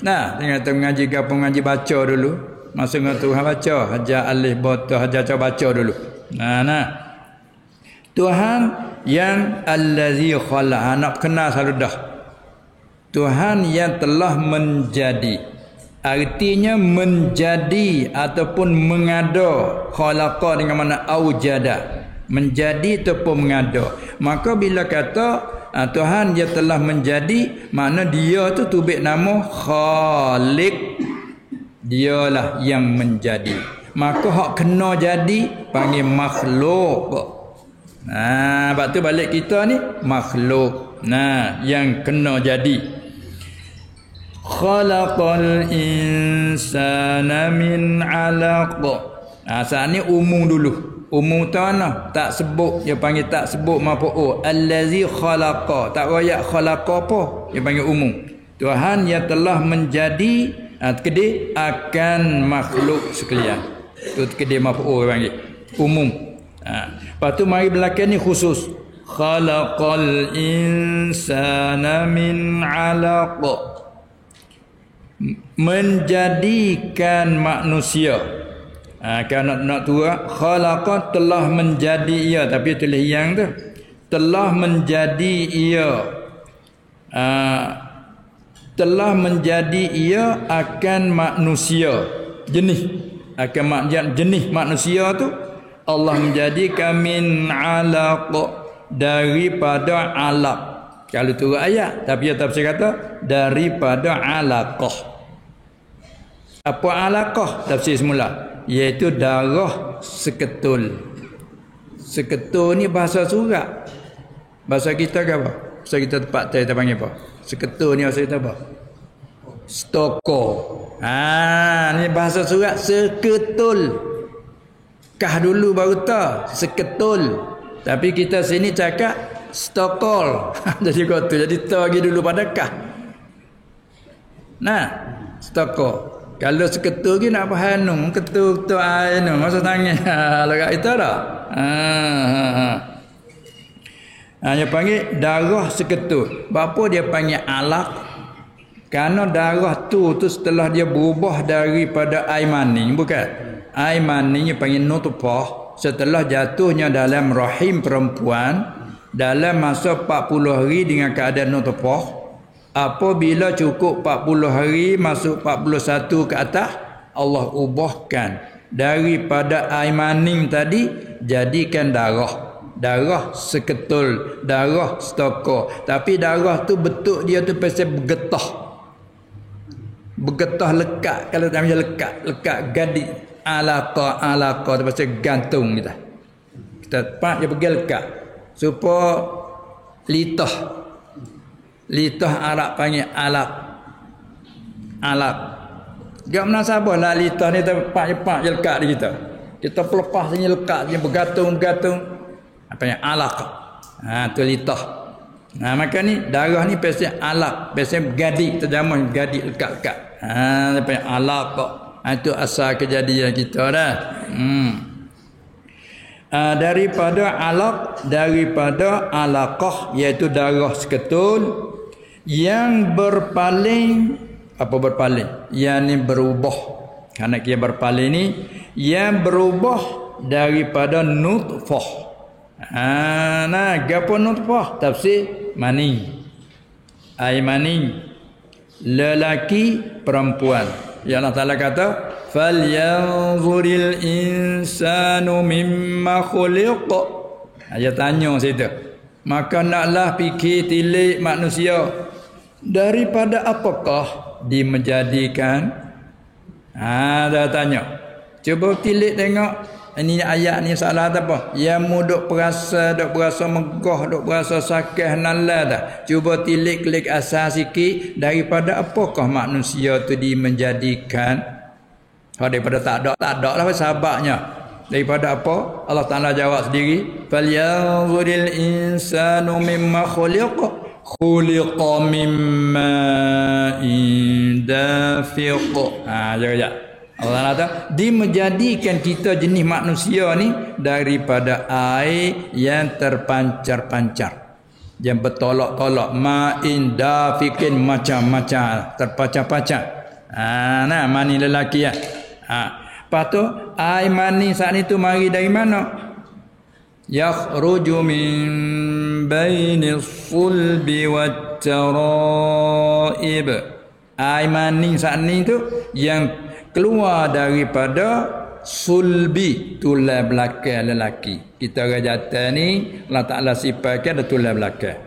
Tengah kita mengaji gapo, mengaji baca dulu. Masa dengan Tuhan baca, hajar alif bata, hajar cara baca dulu. Tuhan yang allazi khalaq, nak kenal selalu dah. Tuhan yang telah menjadi, artinya menjadi ataupun mengada. Khalaqa dengan makna aujada, menjadi ataupun mengada. Maka bila kata Tuhan yang telah menjadi, makna dia tu tubik nama Khaliq, dialah yang menjadi. Maka hak kena jadi panggil makhluk. Sebab tu balik kita ni makhluk. Yang kena jadi. Khalaqal insana min 'alaq. Saat ni umum dulu. Umum tanah tak sebut, dia panggil tak sebut maf'ul. Allazi khalaqa, tak royak khalaqa apa, dia panggil umum. Tuhan yang telah menjadi kedai akan makhluk sekalian. Tu kedai maf'ul panggil umum. Lepas tu mari belakang ni khusus. Khalaqal insana min 'alaq, menjadikan manusia. Kalau nak tua, khalaqa telah menjadi ia, tapi tulis yang tu telah menjadi ia, telah menjadi ia akan manusia jenis, akan jenis manusia tu Allah menjadikan min 'alaq, daripada alaq. Kalau turut ayat, tapi dia tafsir kata daripada alaqah. Apa alaqah? Tafsir semula, iaitu darah seketul. Seketul ni bahasa surat. Bahasa kita ke apa? Bahasa kita tempat kita panggil apa? Seketul ni bahasa kita apa? Stoko. Ni bahasa surat seketul. Kah dulu baru ta seketul. Tapi kita sini cakap stokol. Jadi kau tu jadi ta lagi dulu pada kah. Stoko. Kalau seketul ni nak faham ketul tu anu masa tangan lagat kita dah. Dia panggil darah seketul. Bapa dia panggil alaq? Kerana darah tu setelah dia berubah daripada air mani, bukan? Air mani panggil nutfah. Setelah jatuhnya dalam rahim perempuan dalam masa 40 hari dengan keadaan nutfah. Apabila cukup 40 hari masuk 41 ke atas, Allah ubahkan daripada air maning tadi jadikan darah. Darah seketul, darah stoko. Tapi darah tu bentuk dia tu pasal bergetah. Bergetah lekat, kalau tak macam lekat gadi. Alaqa tu pasal gantung kita. Kita pak dia pergi lekat. Supaya litah. Litah Arab panggil alaq. Alaq. Gak menasabah lah litah ni tempat je lekat di kita. Kita pelepas sini lekat sini bergantung. Apa yang alaq. Tu litah. Maka ni darah ni pasal alaq, pasal bergadi, terjemah bergadi lekat-lekat. Apa yang alaq. Itu asal kejadian kita dah. Daripada alaq, daripada alaqah, iaitu darah seketul yang berpaling. Apa berpaling? Yang ni berubah. Kerana dia berpaling ni yang berubah daripada nutfah. Gapo nutfah? Tafsir mani. air mani lelaki perempuan. Ya Allah Taala kata falyanzuril insanu mimma khuliq. Dia tanya situ. Maka naklah fikir tilik manusia daripada apakah dimenjadikan. Dah tanya. Cuba tilik tengok. Ini ayat ni salah apa? Yang mu duk berasa megah, duk berasa sakit nala dah. Cuba tilik klik asas sikit daripada apakah manusia tu dimenjadikan. Daripada tak ada lah sebabnya. Daripada apa? Allah Taala jawab sendiri, falyanzuril insanu mimma khuliq. Khuliqa mimma dafiq. Jangan. Allah kata dimenjadikan kita jenis manusia ni daripada air yang terpancar-pancar, yang bertolak-tolak, ma'in dafikin, macam-macam terpancar-pancar. Nah mani lelaki ya. Lepas tu air mani saat itu mari dari mana? Yakhruju min bainis sulbi wat taraib. Air mani saat ni tu yang keluar daripada sulbi, tulang belakang lelaki. Kita orang jantan ni Allah Ta'ala sifatkan ada tulang belakang.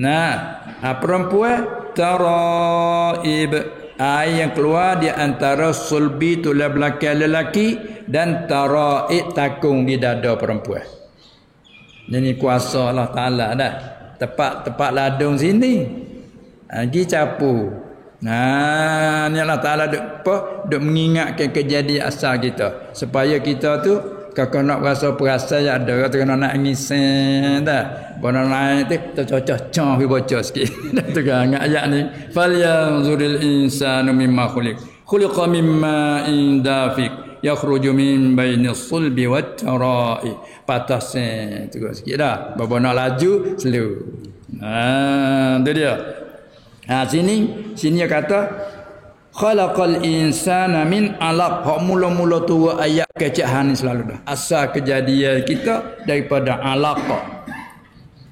Nah, perempuan taraib, air yang keluar di antara sulbi, tulang belakang lelaki, dan taraib, takung di dada perempuan. Ini kuasa Allah Ta'ala dah. Tepat ladung sini lagi capu. Nah, ni Allah Ta'ala duk mengingatkan kejadian asal kita supaya kita tu kalau nak perasa ya ada kata nak ngising dah. Bona naik tu tercocok pi baca sikit. Tu kan ayat ni. Falyanzuril insanu mimma khuliqa mimma dafiq yakhruju min bainis sulbi wat tara'i. Patah sen tu sikit dah. Bapa nak laju slow. Tu dia. Sini dia kata khalaqal insana min alaq. Hak mula-mula tu ayat kecahan ni selalu dah. Asal kejadian kita daripada alaq.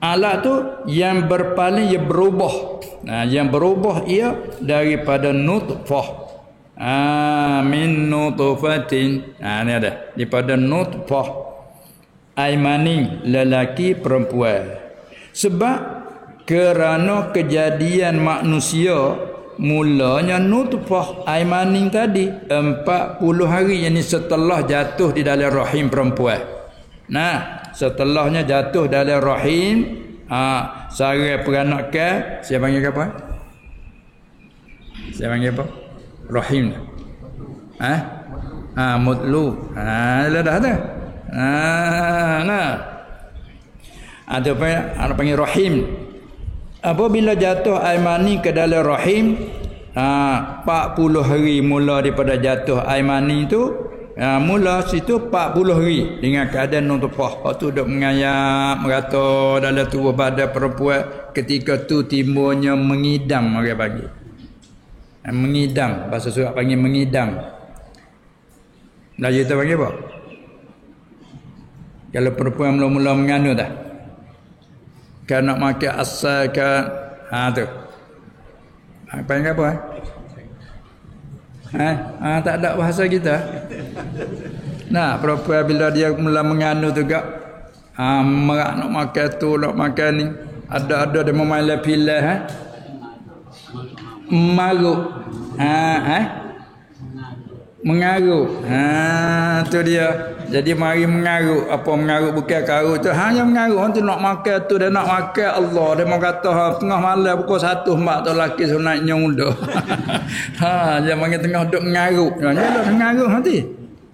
Alaq tu yang berpaling, yang berubah. Yang berubah ia daripada nutfah. Min nutfatin. Ni ada daripada nutfah. Air mani lelaki perempuan. Sebab kerana kejadian manusia mulanya nutfah air mani tadi 40 hari, yang ini setelah jatuh di dalam rahim perempuan. Nah, setelahnya jatuh dalam rahim, sara peranakan, saya panggil apa? Saya panggil apa? Rahim. Mutlu. Dah dah. Nah. Ada panggil rahim. Apabila jatuh air mani ke dalam rahim, 40 hari mula daripada jatuh air mani tu, mula situ 40 hari dengan keadaan nutfah. Waktu duk mengayap merata dalam tubuh badan perempuan, ketika tu timbulnya mengidam, orang panggil. Mengidam, bahasa surat panggil mengidam. Melayu kita panggil apa? Kalau perempuan mula-mula mengandung dah. Kan nak makan asal kan tu. Panggil apa? Tak ada bahasa kita. Nah, perempuan bila dia mula mengandung tu gak merak nak makan tu, nak makan ni. Ada dia memain pilih maruk. Mengaruk. Tu dia. Jadi mari mengaruk. Apa mengaruk bukan karuk tu. Hanya mengaruk. Orang tu nak makan tu. Dia nak makan Allah. Dia mau kata tengah malam pukul 1 mak tu laki sunatnya muda. Dia panggil tengah duk mengaruk. Dia lah mengaruk nanti.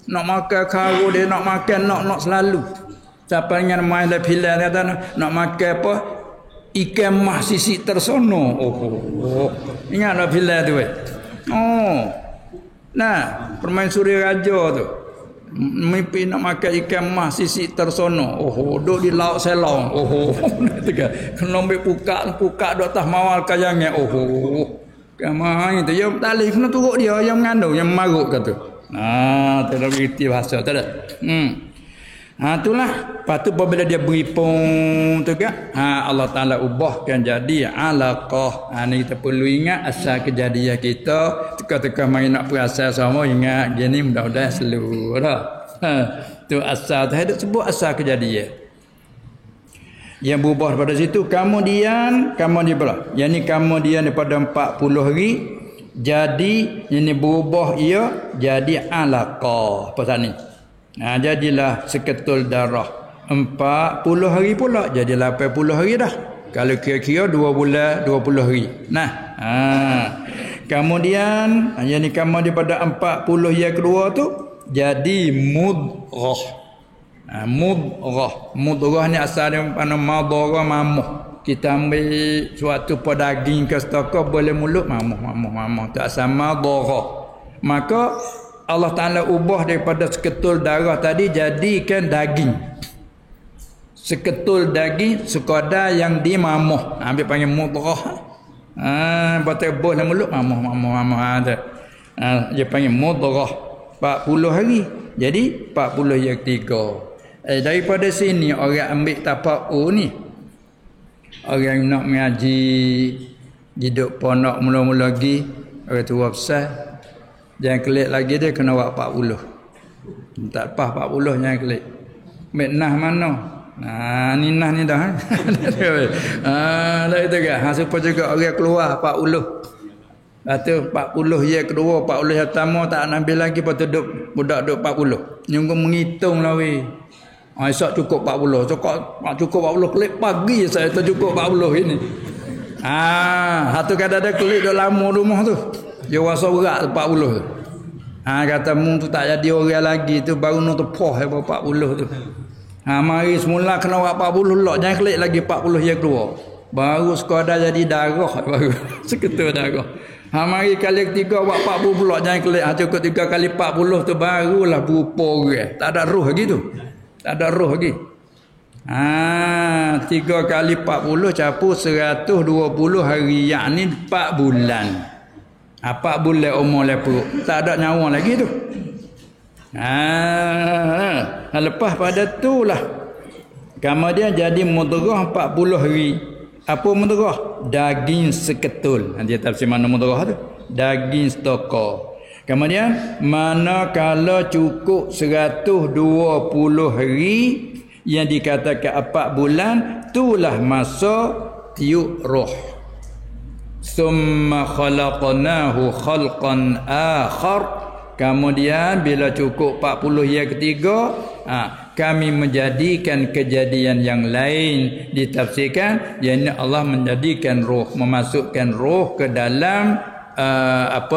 Nak makan karuk dia. Nak makan nak selalu. Siapa dengan main dah pilihan dia kata nak makan apa? Ikan mah sisi tersono. Ingat dah pilihan tu. Nah, permaisuri raja tu mimpi nak makan ikan mas sisi tersono. Duduk di laut Selong. Kena ambil pukat duk atas mawal kayangnya. Kamai tu yang tali kena turut dia yang mengandung, yang maruk kata. Tak ada beriti bahasa tak ada. Itulah. Lepas tu apabila dia beri pun tu kan, Allah Taala ubahkan jadi alaqah. Ni kita perlu ingat asal kejadian kita. Teka-teka mari nak perasal sama ingat gini mudah-mudahan selalu dah. Tu asal tu sebut asal kejadian. Yang berubah daripada situ kemudian pula. Yang ni kemudian daripada 40 hari jadi ini berubah ia jadi alaqah. Pasal ni. Jadilah seketul darah 40 hari pula jadi 80 hari dah. Kalau kira-kira 2 bulan 20 hari. Kemudian yang ni kemudian daripada 40 yang kedua tu jadi mudghah. Mudghah ni asal dia madghah mamuh. Kita ambil suatu daging ke stokor boleh mulut mamuh. Tak sama madghah. Maka Allah Ta'ala ubah daripada seketul darah tadi jadikan daging. Seketul daging sekadar yang dimamuh. Ambil panggil mudghah. Batal boleh mulut mamuh. Dia panggil mudghah. 40 hari. Jadi 40 yang ketiga. Daripada sini orang ambil tapak ni. Orang nak mengaji hidup pondok mula-mula lagi orang tua besar. Jangan kelik lagi dia kena buat 40. Tak pas 40 jangan kelik. Ambil nah mana? Ni nah ni dah. Dah itu kan. Supaya juga orang keluar 40. Lepas tu 40 yang kedua, 40 yang pertama tak nak ambil lagi, lepas tu budak duduk 40. Nyunggu menghitung lah weh. Esok cukup 40. Cukup 40 klik pagi saya tu cukup 40 ini. Satu kadang-kadang klik dah lama rumah tu. Dia rasa berat 40 tu. Kata mung tu tak jadi orang lagi tu baru nak tepoh 40 tu. Mari semula kena buat 40 lot. Jangan klik lagi 40 yang kedua. Baru sekadar jadi darah baru. Seketul darah. Mari kali ketiga buat 40 pula. Jangan klik. Cukup 3 kali 40 tu barulah berupa orang. Tak ada roh lagi tu. Tak ada roh lagi. 3 kali 40 campur 120 hari. Yang ni 4 bulan. 4 bulan umur lepuk. Tak ada nyawa lagi tu. Lepas pada tu lah. Kemudian jadi mudghah 40 hari. Apa mudghah? Daging seketul. Nanti tafsir mana mudghah tu? Daging stokor. Kemudian manakala cukup 120 hari yang dikatakan 4 bulan, itulah masa tiup roh. Summa khalaqnahu khalqan akhar. Kemudian bila cukup 40 yang ketiga, kami menjadikan kejadian yang lain. Ditafsirkan yakni Allah menjadikan roh, memasukkan roh ke dalam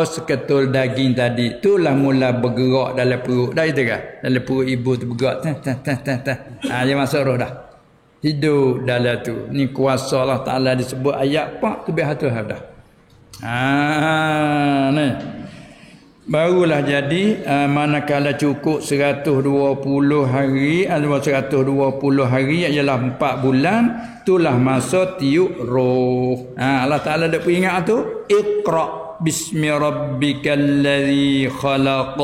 seketul daging tadi. Itulah mula bergerak dalam perut. Dah itu kan? Dalam perut ibu tu bergerak. Dia masuk roh dah. Hidup dalam tu. Ni kuasa Allah Ta'ala disebut ayat 4 tu biar tu dah. Ni. Barulah jadi manakala cukup 120 hari atau 120 hari ialah 4 bulan, itulah masa tiup roh. Allah Ta'ala dah peringat tu, Iqra bismi rabbikal ladzi khalaq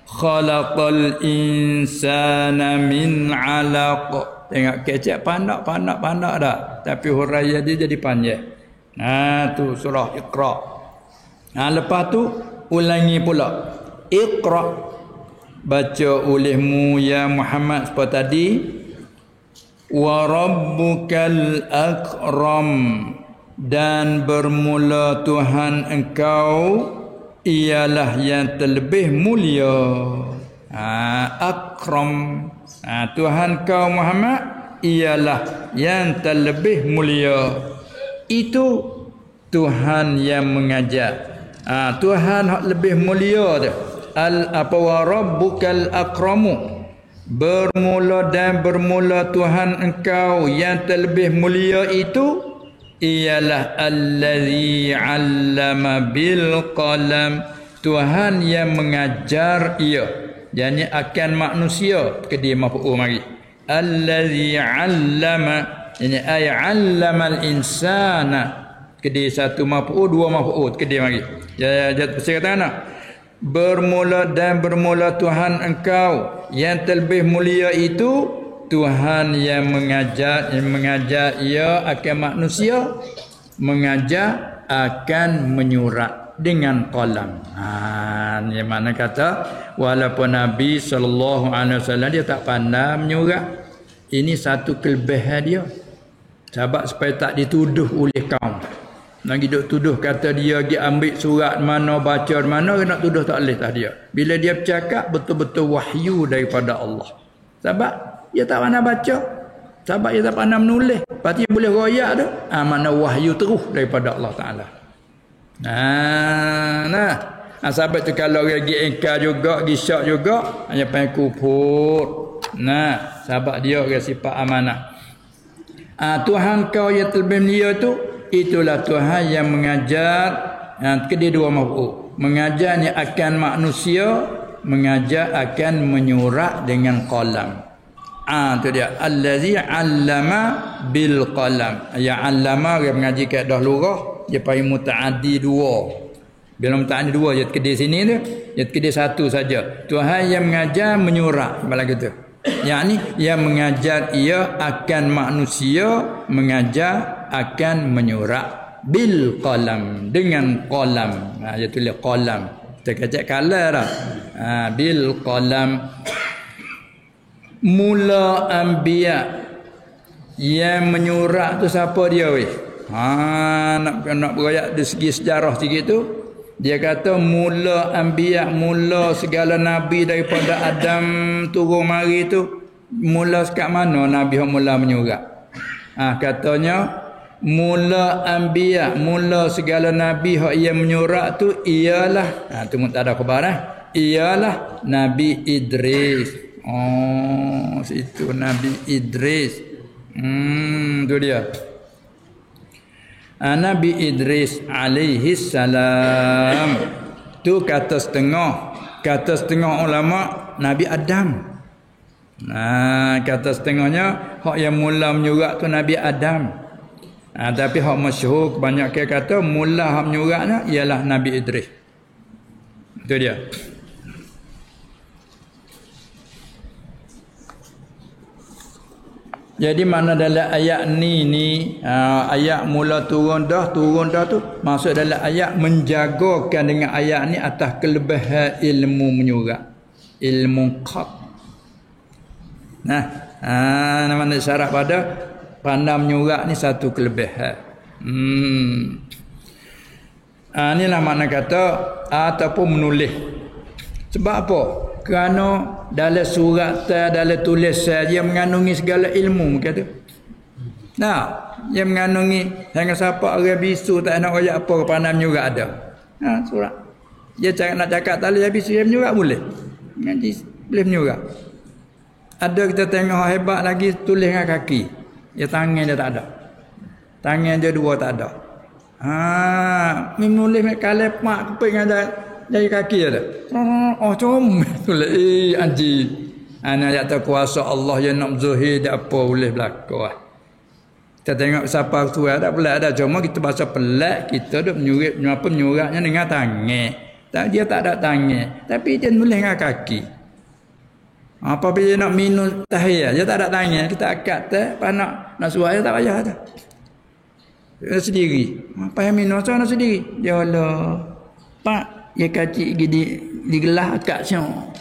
khalaqal insana min 'alaq. Tengok kecek pandak dah. Tapi huraian dia jadi panjang. Tu surah Iqra. Lepas tu ulangi pula. Iqra. Baca olehmu ya Muhammad seperti tadi. Wa rabbukal akram. Dan bermula Tuhan engkau ialah yang terlebih mulia. Akram. Tuhan kau Muhammad ialah yang terlebih mulia. Itu Tuhan yang mengajar. Tuhan lebih mulia tu. Wa rabbukal akramu. Bermula Tuhan engkau yang terlebih mulia itu ialah allazi 'allama bil qalam. Tuhan yang mengajar ia. Yani akan manusia kedai maf'ul mari. Allazi 'allama, yani ay 'allamal insana. Kedai satu maf'ul, dua maf'ul kedai mari. Saya kata nak bermula Tuhan engkau yang terlebih mulia itu Tuhan yang mengajar ia akan manusia, mengajar akan menyurat dengan qalam. Yang mana kata walaupun Nabi SAW dia tak pandai menyurat, ini satu kelebihan dia. Sebab supaya tak dituduh oleh kaum. Lagi duk tuduh kata dia pergi ambil surat mana, baca mana, nak tuduh tak boleh tak dia. Bila dia bercakap betul-betul wahyu daripada Allah. Sebab dia tak pandai baca. Sebab dia tak pandai menulis. Lepas tu dia boleh royak tu. Mana wahyu terus daripada Allah Ta'ala. Sebab tu kalau orang pergi engkar juga, pergi syak juga, hanya pengen kufur. Sebab dia orang sifat amanah. Tuhan kau yang terlebih mulia tu, itulah Tuhan yang mengajar kedua dua maf'ul. Mengajar ni akan manusia, mengajar akan menyurat dengan qalam. Tu dia allazi 'allama bil qalam. Ya 'allama dia mengaji kaedah lurah, dia panggil mutaaddi dua. Bila mutaaddi dua dia kedai sini tu, dia kedai satu saja. Tuhan yang mengajar menyurat malah gitu. Yakni yang mengajar ia akan manusia, mengajar akan menyurat bil qalam, dengan qalam. Dia tulis qalam. Kita kacak kalah dah. Bil qalam. Mula anbiya yang menyurat tu siapa dia weh? Nak beroyak dari segi sejarah sikit tu. Dia kata mula anbiya, mula segala nabi daripada Adam turun mari tu, mula sekat mana nabi yang mula menyurat? Katanya mula anbiya, mula segala nabi yang menyurat tu ialah tu tak ada khabar ialah Nabi Idris. Situ Nabi Idris. Tu dia. Nabi Idris alaihi salam. Tu kata setengah ulama Nabi Adam. Kata setengahnya hak yang mula menyurat tu Nabi Adam. Tapi hak masyhur kebanyakan kata mula hak menyuratnya ialah Nabi Idris. Itu dia. Jadi mana dalam ayat ni ayat mula turun dah tu masuk dalam ayat menjagakan dengan ayat ni atas kelebihan ilmu menyurat, ilmu khat. Mana syarat pada pandai menyurat ni satu kelebihan. Inilah makna kata ataupun menulis. Sebab apa? Kerana dalam surat, dalam tulisan dia mengandungi segala ilmu kata. Dia mengandungi jangan siapa orang bisu tak nak royak apa pandai menyurat ada. Surat. Dia nak cakap tak boleh bisu dia menyurat boleh. Ngaji boleh menyurat. Ada kita tengok hebat lagi tulis dengan kaki. Dia tangan dia tak ada. Tangan dia dua tak ada. Menulis mek kalepak keping ada dari kaki ada. Comel tulis anji. Ana tak kuasa Allah yang nak zuhid apa boleh berlaku. Kita tengok siapa tu tak pelik ada, cuma kita bahasa pelik kita duk menyuratnya dengan tangan. Dia tak ada tangan, tapi dia nulis dengan kaki. Apabila nak minum tahiyat, dia tak ada tangan, kita akad teh, nak surat dia tak payah dah. Dia sendiri. Apa yang minum sana sendiri. Dia Allah. Pak dia kacik di gelah akak syok.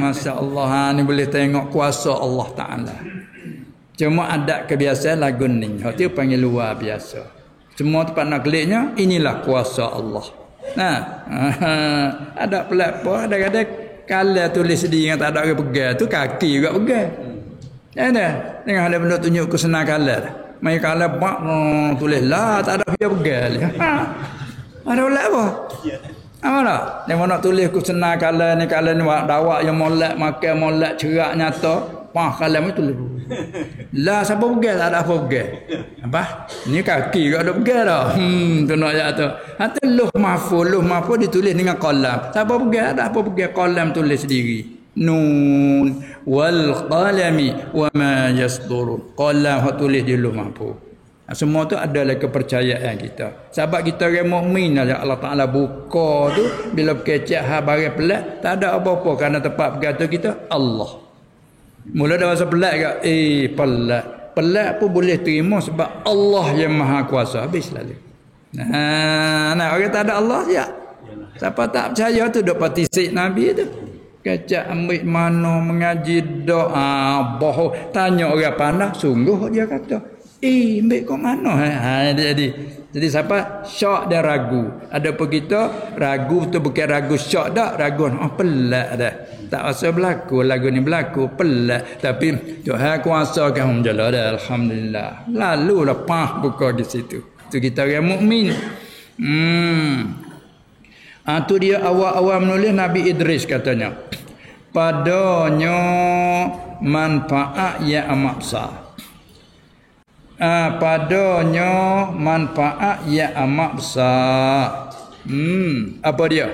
Masya-Allah, ni boleh tengok kuasa Allah Taala. Cuma ada kebiasaan lagu ni. Hak tu panggil luar biasa. Semua tempat nak keliknya inilah kuasa Allah. Ada pelak ada kalau tulis sendiri yang tak ada orang pegang tu kaki juga pegang. Ada. Tengok ada benda tunjuk ke senang kalah. Mai kalah bak tulis lah tak ada dia pegang. Ada ulak apa? Tak? Dia nak tulis ku senang kala ni dawak yang molek makan molek cerak nyata. Kalam itu tulis. Lah siapa pegang tak ada apa pegang. Apa? Ni kaki juga ada pegang dah. Tu nak ayat tu. Hati luh mahfuz ditulis dengan qalam. Siapa pegang ada apa pegang qalam tulis sendiri. Nun wal qalami wa ma yasturun. Qalam tulis di luh mahfuz. Semua tu adalah kepercayaan kita. Sebab kita orang mukmin Allah Taala buka tu bila kecek barang pelat, tak ada apa-apa kerana tempat bergantung kita Allah. Mula dah rasa pelat ke? Pelat. Pelat pun boleh terima sebab Allah yang Maha Kuasa. Habis lalu. Nah, orang tak ada Allah ya. Siapa tak percaya tu duk partisip Nabi tu. Kecek ambil mana mengaji doa bohong. Tanya orang pandai, sungguh dia kata. Ambil kau mana? Jadi siapa? Syak dia ragu. Ada pun kita ragu tu bukan ragu syak dak, ragu pelat dah. Tak rasa berlaku lagu ni berlaku pelat. Tapi Tuhan kuasakan menjala dah alhamdulillah. Lalu lepas buka di situ. Tu kita orang mukmin. Tu dia awal-awal menulis Nabi Idris katanya. Padanya manfaat yang amat besar. Padanya manfaat yang amat besar. Apa dia?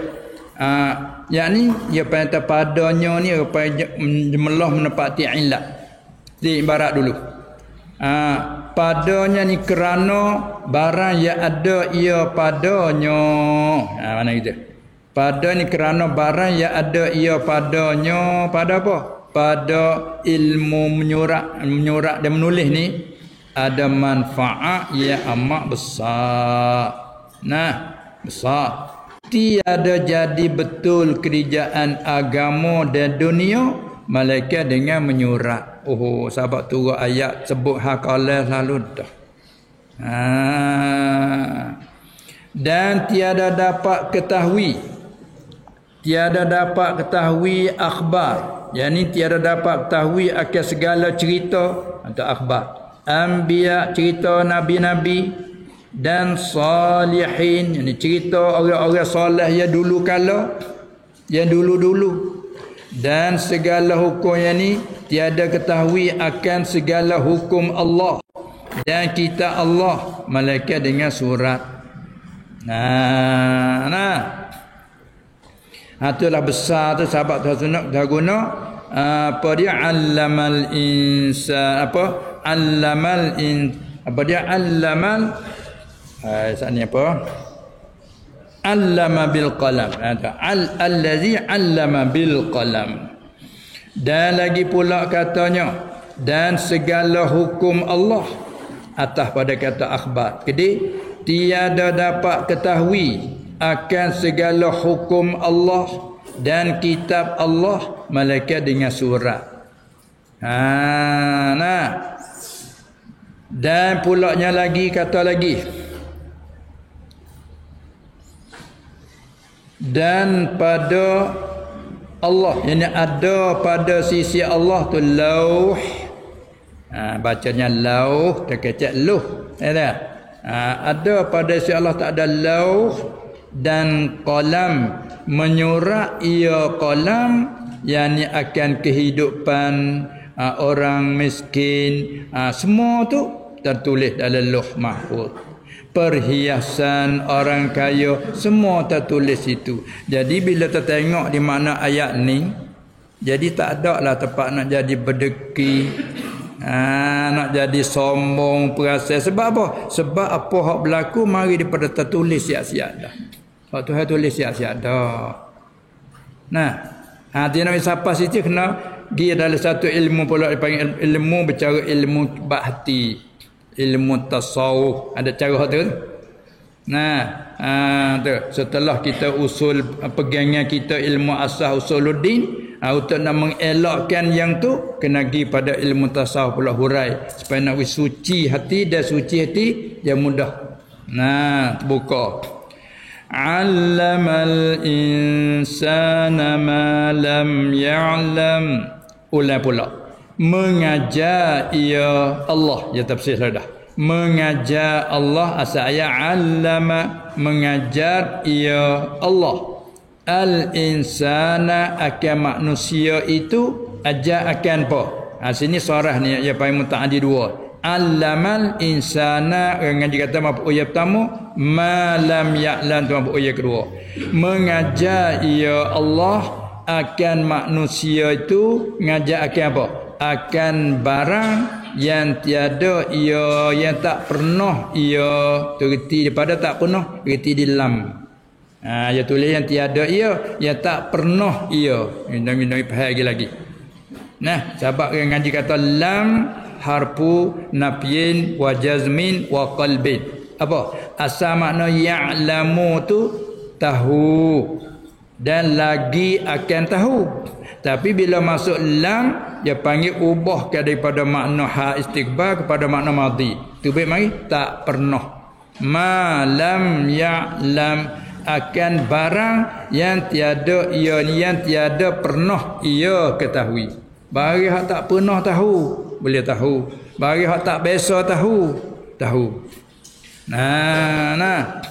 Yakni dia panggil padanya ni melah menepati ilat. Di ibarat dulu. Padanya ni kerana barang yang ada ia padanya. Mana gitu? Pada ni kerana barang yang ada ia padanya. Pada apa? Pada ilmu menyurat dan menulis ni ada manfaat yang amat besar. Nah, besar. Tiada jadi betul kerjaan agama dan dunia malaikat dengan menyurat. Sahabat turun ayat sebut hakalah lalu dah. Dan tiada dapat ketahui akhbar. Yani tiada dapat ketahui akan segala cerita atau akhbar. Anbiya, cerita nabi-nabi dan salihin, yani cerita orang-orang soleh yang dulu kala, yang dulu-dulu, dan segala hukum yang ni tiada ketahui akan segala hukum Allah dan kitab Allah malaikat dengan surat. Itulah besar tu sahabat Tuhan dah guna apa dia allamal insan allamal allama bil qalam. Allazi allama bil qalam. Dan lagi pula katanya dan segala hukum Allah atas pada kata akhbar. Jadi tiada dapat ketahui akan segala hukum Allah dan kitab Allah malaikat dengan surat. Dan pulaknya lagi kata lagi. Dan pada Allah, yang ada pada sisi Allah tu lauh. Bacanya lauh, terkecek luh. Ada pada sisi Allah tak ada lauh dan qalam, menyurat ia qalam yakni akan kehidupan orang miskin, semua tu tertulis dalam lauh mahfuz. Perhiasan orang kaya semua tertulis itu. Jadi bila kita tengok di mana ayat ni, jadi tak ada lah tempat nak jadi berdeki, nak jadi sombong perasaan. Sebab apa? Sebab apa hak berlaku mari daripada tertulis siap-siap dah. Hak Tuhan tulis siap-siap dah. Dia nak siapa situ kena dia dalam satu ilmu pula dipanggil ilmu bercara ilmu bahti, ilmu tasawuf. Ada cara tu. Tu setelah kita usul pegangan kita ilmu asas usuluddin, untuk nak mengelakkan yang tu kena pergi pada ilmu tasawuf pula hurai supaya nak suci hati, dan suci hati dia mudah. Terbuka. Allamal insana ma lam ya'lam. Ulang pula. Mengajar ia Allah. Ya tafsir dah. Mengajar Allah asal ayat allama, mengajar ia Allah al insana akan manusia itu, ajar akan apa? Sini sarah ni ya paling mutaaddi dua. Allamal insana ngaji kata maf'ul yang pertama, ma lam ya'lam tu maf'ul yang kedua. Mengajar ia Allah akan manusia itu, ngajar akan apa? Akan barang yang tiada ia, yang tak pernah ia. Tu reti daripada tak pernah, reti di lam. Dia tulis yang tiada ia, yang tak pernah ia. Minta faham lagi. Nah, sebab yang ngaji kata lam harfu nafyin wa jazmin wa qalbin. Apa? Asal makna ya'lamu tu tahu dan lagi akan tahu. Tapi bila masuk lam, dia panggil ubah daripada makna ha istiqbal kepada makna madhi. Tu baik mari tak pernah. Ma lam ya'lam, akan barang yang tiada ia, yang tiada pernah ia ketahui. Bagi hak tak pernah tahu, boleh tahu. Bagi hak tak biasa tahu. Nah.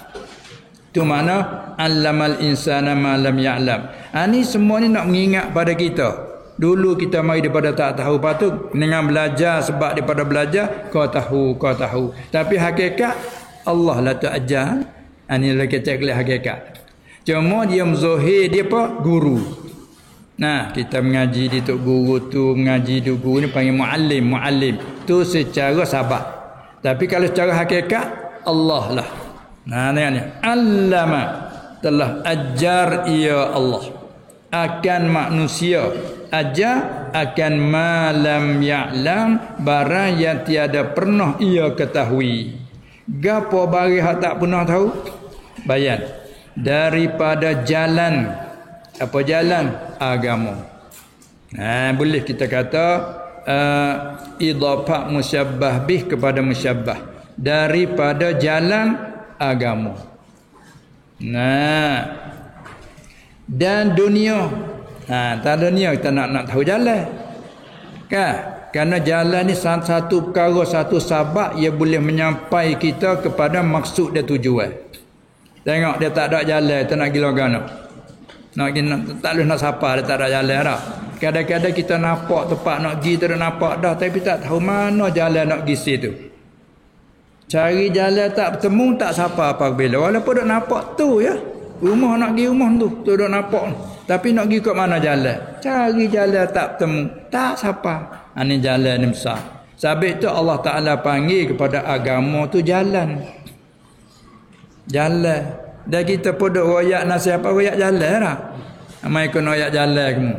Tu makna allamal insana ma lam ya'lam. Ni semua ni nak mengingat pada kita. Dulu kita mari daripada tak tahu, patut dengan belajar, sebab daripada belajar kau tahu. Tapi hakikat Allah lah tu ajar. Ni lah kita kelih hakikat. Cuma dia menzahir dia apa? Guru. Nah, kita mengaji di tok guru tu, mengaji di guru ni panggil muallim. Tu secara sahabat. Tapi kalau secara hakikat Allah lah. Nah, ni allama, telah ajar ia Allah akan manusia, ajar akan malam ya'lam, barang yang tiada pernah ia ketahui. Gapo bagi hak tak pernah tahu? Bayan daripada jalan. Apa jalan? Agama. Boleh kita kata idhafah musyabbah bih kepada musyabbah, daripada jalan agama. Dan dunia. Tak dunia kita nak tahu jalan. Kan? Karena jalan ni satu perkara, satu sabab ia boleh menyampai kita kepada maksud dan tujuan. Tengok dia tak ada jalan, kita nak gila gana. Tak boleh nak sapa, dia tak ada jalan dah. Kadang-kadang kita nampak tempat nak pergi, tak nampak dah, tapi tak tahu mana jalan nak pergi situ. Cari jalan tak bertemu, tak sapa apa bila. Walaupun dah nampak tu ya. Rumah nak pergi rumah tu dah nampak. Tapi nak pergi kat mana jalan? Cari jalan tak bertemu, tak sapa. Ini jalan ni besar. Sebab itu Allah Ta'ala panggil kepada agama tu jalan. Jalan. Dan kita pun duk royak nasihat apa royak jalan dah. Amai kena royak jalan kamu.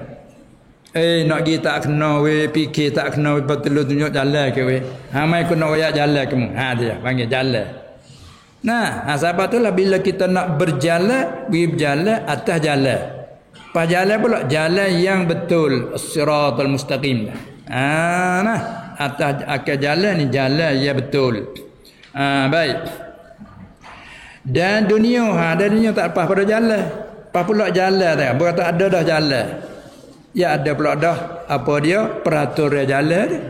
Nak pergi tak kena we, fikir tak kena we, betul tunjuk jalan ke we. Amai kena royak jalan kamu. Dia panggil jalan. Sebab itulah bila kita nak berjalan, berjalan atas jalan. Pas jalan pula jalan yang betul, as-siratal mustaqim. Atas akan jalan ni jalan yang betul. Baik. Dan dunia, dan dunia tak lepas pada jalan. Lepas pula jalan tak. Berkata ada dah jalan. Ya ada pula dah. Apa dia? Peraturan jalan dia.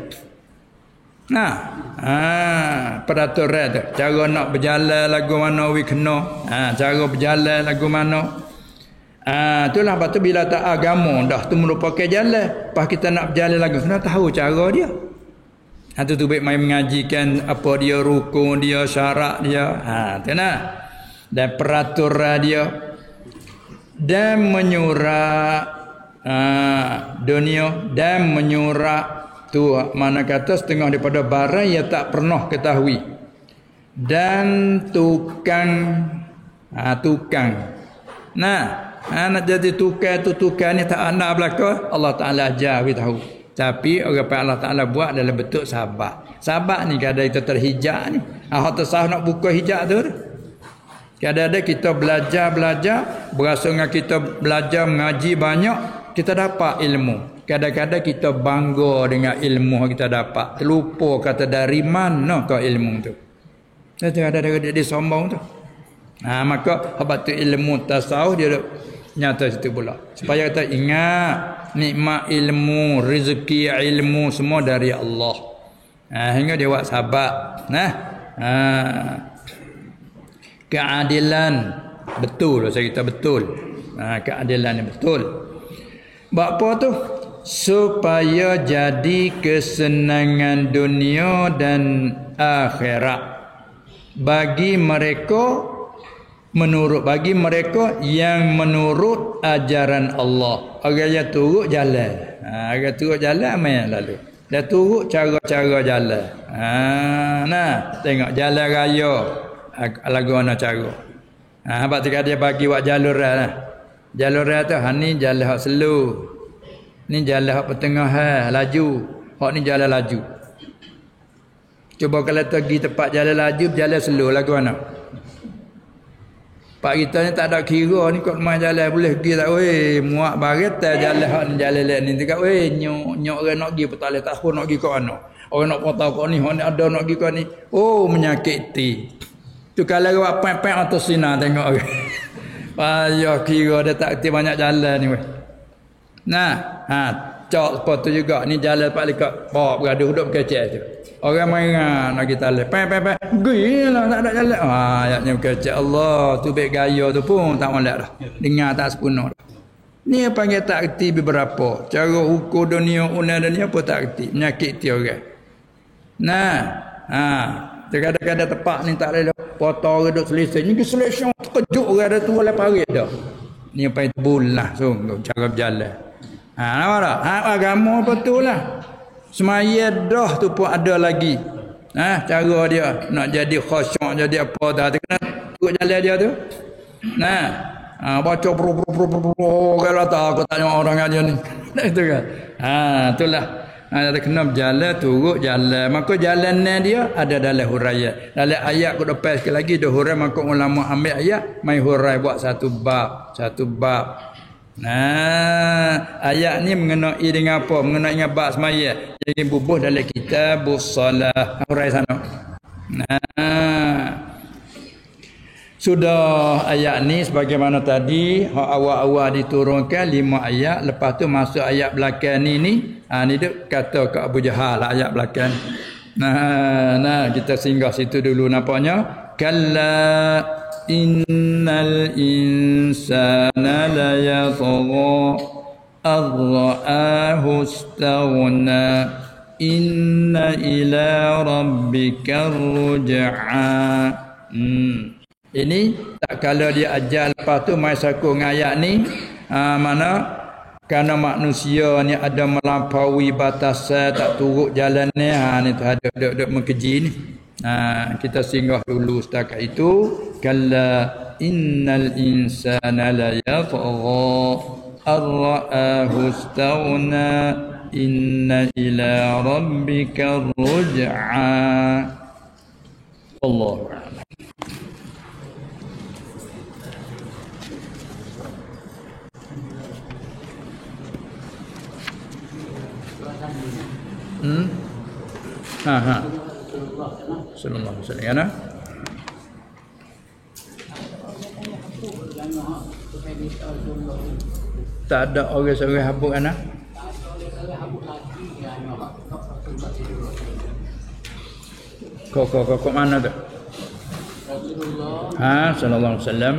Peraturan tu. Cara nak berjalan lagu mana we kena. Cara berjalan lagu mana. Itulah lepas tu bila tak agama dah tu merupakan jalan. Lepas kita nak berjalan lagu, kena tahu cara dia. Tu baik main mengajikan apa dia, rukun dia, syarat dia. Tu nak. Dan peraturan dia, dan menyurak dunia, dan menyurak tu mana kata setengah daripada barang yang tak pernah ketahui, dan tukang nak jadi tukang ni tak nak belaka. Allah Ta'ala ajar kita tahu. Tapi orang Allah Ta'ala buat dalam bentuk sahabat. Sahabat ni kadang kita terhijab ni. Hak tersah nak buka hijab tu. Kadang-kadang kita belajar, berasa dengan kita belajar mengaji banyak, kita dapat ilmu. Kadang-kadang kita bangga dengan ilmu yang kita dapat. Terlupa kata dari mana ke ilmu tu. Kadang-kadang dia sombong tu. Maka sebab tu ilmu tasawuf dia nyata situ pula. Supaya kita ingat nikmat ilmu, rezeki ilmu semua dari Allah. Hingga dia buat sahabat. Keadilan betul, saya kata betul. Keadilan yang betul. Buat apa tu? Supaya jadi kesenangan dunia dan akhirat bagi mereka yang menurut ajaran Allah. Orang yang turut jalan. Orang turut jalan apa yang lalu? Dia turut cara-cara jalan. Nah, tengok jalan raya. Lagu mana cara. Sebab tu dia bagi buat jalur lah. Jalur tu ni jalan hak slow. Ni jalan hak pertengahan, laju. Hak ni jalan laju. Cuba kalau pergi tempat jalan laju, jalan slow lagu mana? Pak kita ni tak ada kira ni kot main jalan boleh pergi tak weh muak baret jalan hak ni jalan lek ni dekat weh nyok orang nak pergi petale tahun nak pergi ke mana orang nak potong kau ni hak ada nak pergi kau ni menyakiti tu kalau awak pek-pek atau sinar tengok orang payah kira dia tak kerti banyak jalan ni weh nah cok sepatu juga ni jalan pak dekat bawa bergaduh duduk berkecek tu orang main nak kita le pek gilah tak ada jalan ayatnya berkecek Allah tu baik gaya tu pun tak molek dah dengar tak sepenuh dah ni panggil tak kerti beberapa cara hukum dunia unar dunia pun tak kerti menyakiti orang kadang-kadang tepak ni tak boleh potong orang duduk selesai ni keselesai terkejut orang ada tu oleh parit dah ni apa itu bulah sungguh cara berjalan nampak tak? Agama betul lah. Semaya dah tu pun ada lagi. Cara dia nak jadi khusyuk jadi apa dah tu kena turut jalan dia tu. Baca kalau tak aku tanya orang aja ni. Itu kan. Itulah. Dia kena berjalan turut jalan. Maka jalannya dia ada dalam huraian. Dalam ayat ke depan sekali lagi dah hurai maka ulama ambil ayat mai hurai buat satu bab. Ayat ni mengenai dengan apa? Mengenai dengan bab semaya. Jadi bubuh dalam kitabus salah. Hurai sana. Sudah ayat ni sebagaimana tadi awal-awal diturunkan 5 ayat, lepas tu masuk ayat belakang ni ni dia kata ke Abu Jahal ayat belakang. Kita singgah situ dulu nampaknya. Kalla innal insana la yatgha ar-ra'ahu istaghna inna ila rabbika ruj'a. Ini tak kala dia ajar lepas tu mai sakung ayat ni mana kerana manusia ni ada melampaui batasan tak turut jalan ni ni ada mengkeji ni. Kita singgah dulu setakat itu. Kalla innal insana la yatgha ar-ra'ahu istaghna inna ila rabbika ruj'a. Allahu a'lam. Sallallahu alaihi wasallam. Tak ada orang-orang habuk anak. Kok mana tu? Sallallahu alaihi wasallam.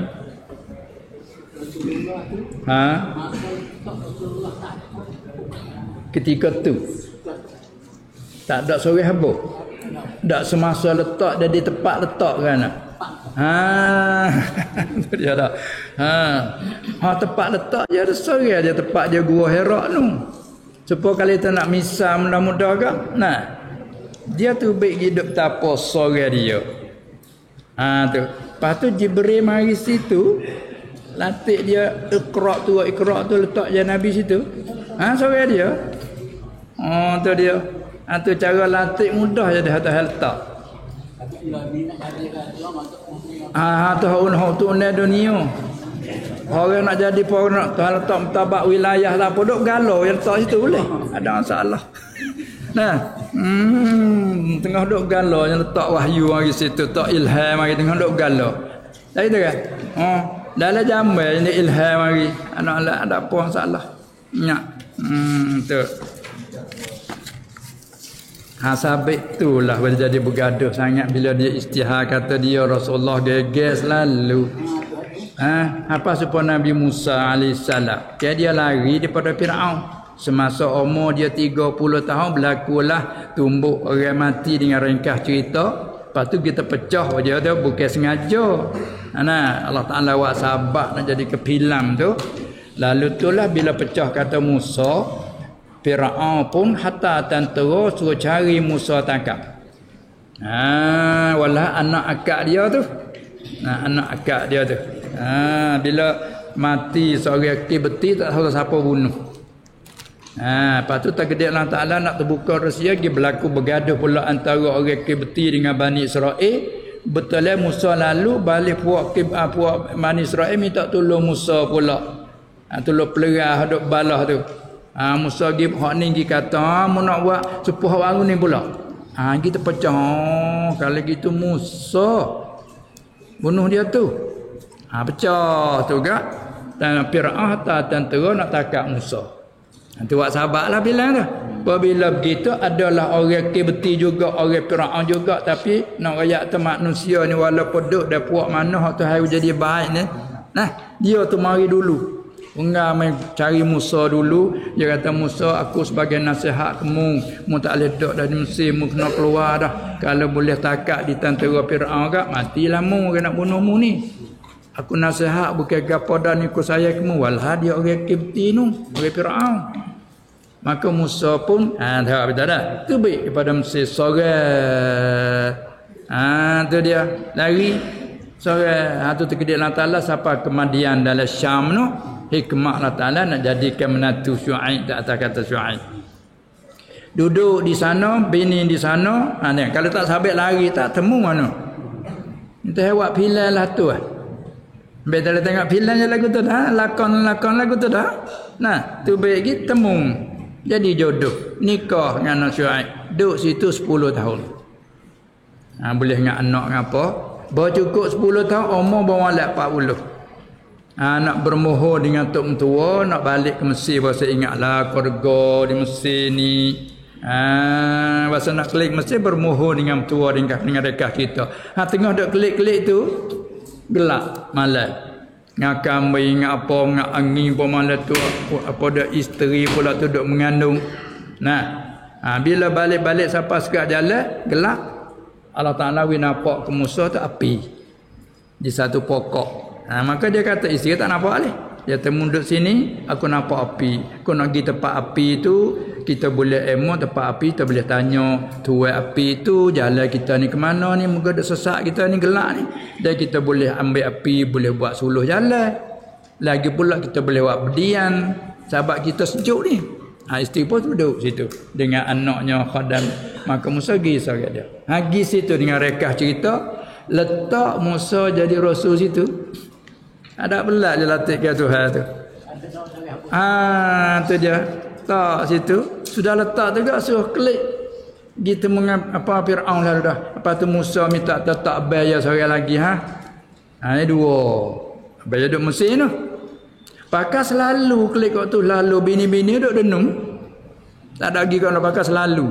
Ketika tu tak ada seorang habuk. Tak semasa letak dia di tempat letak kan. Tu dia dah. Tempat letak dia ada seorang dia tempat dia gua Hira tu. Supaya kalau kita nak misal mudah-mudah ke? Dia tu baik hidup tak apa seorang dia. Tu. Lepas tu Jibril mari situ. Latih dia ikra' tu letak je Nabi situ. Seorang dia. Tu dia. Tu cara latih mudah je dia atas letak. Tu undi dunia. Orang nak jadi orang nak Tuhan letak mentabak wilayah tak apa duk galau yang letak situ boleh. Ada masalah. Tengah duk galau yang letak wahyu mari situ, letak ilham mari tengah duk galau. Dah itu kan? Dalam jamai ni ilham mari. Anak-anak ada apa masalah. Tu. Sabit itulah boleh jadi bergaduh sangat bila dia istihar kata dia Rasulullah geges lalu. Apa supaya Nabi Musa alaihissalam dia lari daripada Firaun semasa umur dia 30 tahun berlakulah tumbuk orang mati dengan ringkas cerita. Lepas tu kita pecah dia bukan sengaja. Allah Taala buat sabak nak jadi kepilam tu. Lalu itulah bila pecah kata Musa Fir'aun pun hatta tentera suruh cari Musa tangkap. Walah anak akak dia tu. Anak akak dia tu. Bila mati seorang Kibti tak tahu siapa bunuh. Lepas tu takdir Allah Ta'ala nak terbuka rahsia lagi berlaku bergaduh pula antara orang Kibti dengan Bani Israel. Betul Musa lalu balik puak Bani Israel minta tolong Musa pula. Tolong pelerah duk balah tu. Musa pergi hak ni pergi kata mau nak buat sepuh baru ni pula. Kita pecah. Kalau gitu Musa bunuh dia tu. Pecah tu gak. Dan Fir'aun tentera nak tangkap Musa. Nanti buat sahabatlah bilang tu. Apabila begitu adalah orang Kibti juga, orang Fir'aun juga, tapi nak rakyat tu manusia ni walaupun duduk dah puak mana hak tu hari jadi baik ni. Dia tu mari dulu. Enggak main cari Musa dulu. Dia kata Musa, aku sebagai nasihat kamu, mu tak boleh duduk dah di Mesir, mu kena keluar dah. Kalau boleh takak di tentera Fir'aun gak, matilah mu nak bunuh mu ni. Aku nasihat bukan gapo dah ni ku saya kamu, walah dia orang Kibti nu, orang Fir'aun. Maka Musa pun dah tu baik daripada Mesir sore. Tu dia lari sore. Tu terkedik Allah Ta'ala sampai ke Madian dalam Syam tu. Hikmah Allah Ta'ala nak jadikan menantu Syuaib tak atas kata Syuaib. Duduk di sana, bini di sana. Kalau tak sabit lari tak temu mana. Itu hewan pilih lah tu. Bila tengok filem je lagu tu dah, lakon lagu tu dah. Tu baik lagi temu. Jadi jodoh, nikah dengan anak Syuaib. Duduk situ 10 tahun. Boleh dengan anak ngapa? Baru cukup 10 tahun, umur baru malak 40. Nak bermohon dengan tok mentua, nak balik ke Mesir. Bahasa ingatlah keluarga di Mesir ni. Bahasa nak klik Mesir, bermohon dengan mentua dengan rekah kita. Tengah duk klik-klik tu, gelap malam. Ngak kambing, ngak apa, ngak angin pun malam tu apa dah isteri pula tu duk mengandung. Bila balik-balik sampai sekat jalan gelap, Allah Ta'ala nampak ke Musa tu api di satu pokok. Maka dia kata isteri tak nampak leh. Dia temunduk sini, aku nampak api. Aku nak pergi tempat api tu, kita boleh tempat api, kita boleh tanya tuai api tu jalan kita ni ke mana ni, moga dak sesak kita ni gelap ni. Dan kita boleh ambil api, boleh buat suluh jalan. Lagi pula kita boleh buat berdiam, sahabat kita sejuk ni. Isteri pun duduk situ dengan anaknya khadam. Maka Musa pergi sangat dia. Pergi situ dengan rekah cerita, letak Musa jadi rasul situ. Ada belak je latih ke Tuhan tu. Tu dia. Tak situ. Sudah letak tu gak suruh klik. Gitu mengapa Fir'aun lalu dah. Lepas tu Musa minta tetap bayar seorang lagi. Ini dua. Bayar duduk Mesir tu. Pakai selalu klik kat tu. Lalu bini-bini duduk denung. Tak ada lagi kalau pakai selalu.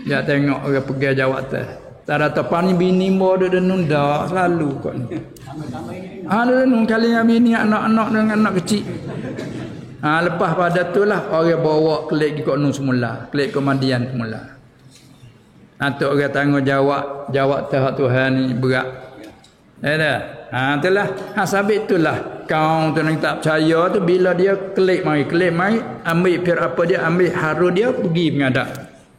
Dia tengok orang pergi jawab tu. Tak ada tepan ni bini mo duduk denung dah. Selalu kot ni. Denung kali dengan bini anak-anak dengan anak kecil. Lepas pada tu lah orang bawa klik ke Nun semula, klik ke Madian semula. Tu orang tanggungjawab Tuhan ni berat. Itulah sabit itulah kau tu yang tak percaya tu bila dia klik mai ambil dia ambil haru dia pergi menghadap.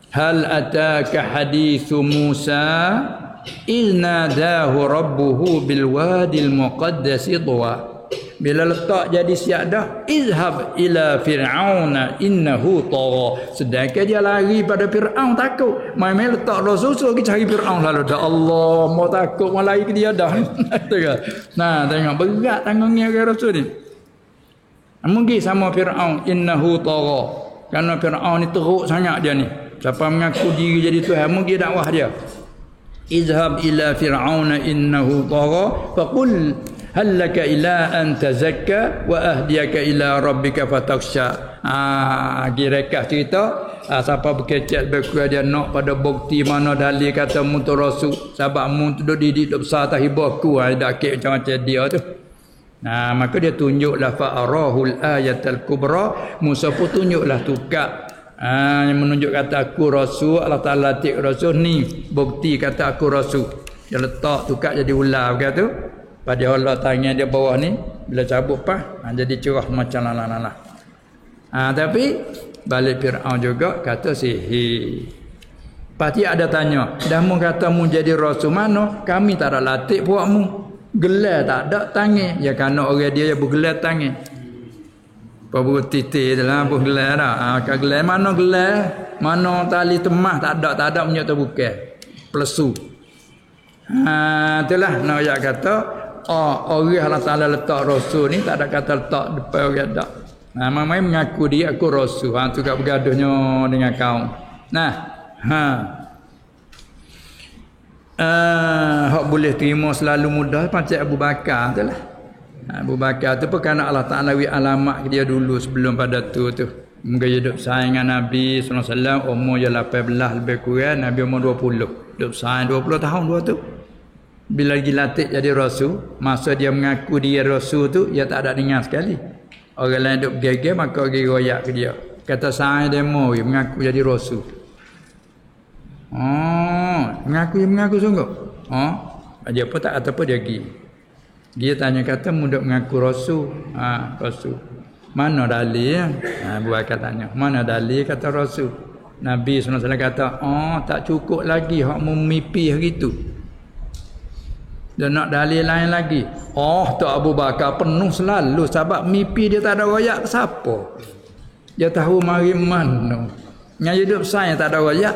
Hal ataka hadithu Musa ilnadahu rabbuhu bil wadil muqaddas tuwa. Bila letak jadi siap dah, izhab ila fir'auna innahu tagha. Sedangkan dia lari pada Fir'aun takut. Mai letak rasul suruh pergi cari Fir'aun lalu dah Allah mau takut mau lari ke dia dah. Tengok berat tanggungnya orang rasul ni. Mungkin sama Fir'aun innahu tagha. Kerana Fir'aun ni teruk sangat dia ni. Siapa mengaku diri jadi Tuhan mungkin dakwah dia. Izhab ila fir'auna innahu tagha faqul hal laka ila an tazakka wa ahdiyaka ila rabbika fatakhsha. Direkah cerita siapa berkecek berkuat dia nak pada bukti mana dalil kata mutu rasul sahabat mu tu didik duk besar tak hibaku dak kek macam-macam dia tu. Maka dia tunjuklah fa'arahul ayatal kubra. Musa pun tunjuklah tukar yang menunjuk kata aku rasul. Allah Ta'ala tik rasul ni bukti kata aku rasul. Dia letak tukar jadi ular begitu. Pada Allah tangan dia bawah ni bila cabut jadi cerah macam lalah. Tapi balik Fir'aun juga kata sihir. Pasti ada tanya, dah mu kata mu jadi rasul mana? Kami tak ada latih buatmu. Gelar tak ada tangan. Ya kerana orang dia bergelar tangan. Apa titik adalah bergelar dah. Gelar mana gelar? Mana tali temah tak ada punya tu bukan. Plesu. Itulah nak ayat kata orang Allah Taala letak rasul ni tak ada kata letak depan orang dak. Mamai mengaku dia aku rasul. Tu kat bergaduhnya dengan kaum. Hak boleh terima selalu mudah macam Abu Bakar tu lah. Abu Bakar tu pun kerana Allah Ta'ala alamat dia dulu sebelum pada tu. Mungkin dia duduk sayang dengan Nabi SAW. Umur je 18 lebih kurang. Nabi umur 20. Duduk sayang 20 tahun dua tu. Bila lagi latih jadi rasul. Masa dia mengaku dia rasul tu. Dia tak ada dengar sekali. Orang lain duduk geger maka pergi royak ke dia. Kata sayang demo mengaku jadi rasul. Mengaku sungguh. Dia pun tak kata apa dia pergi. Dia tanya kata mudah mengaku rasul. Rasul. Mana dalil? Abu Bakar tanya, mana dalil kata rasul? Nabi SAW kata, tak cukup lagi hak memipi hari tu. Dia nak dalil lain lagi. Tak Abu Bakar penuh selalu sebab mimpi dia tak ada royak siapa? Dia tahu mari mana. Yang hidup saya tak ada royak.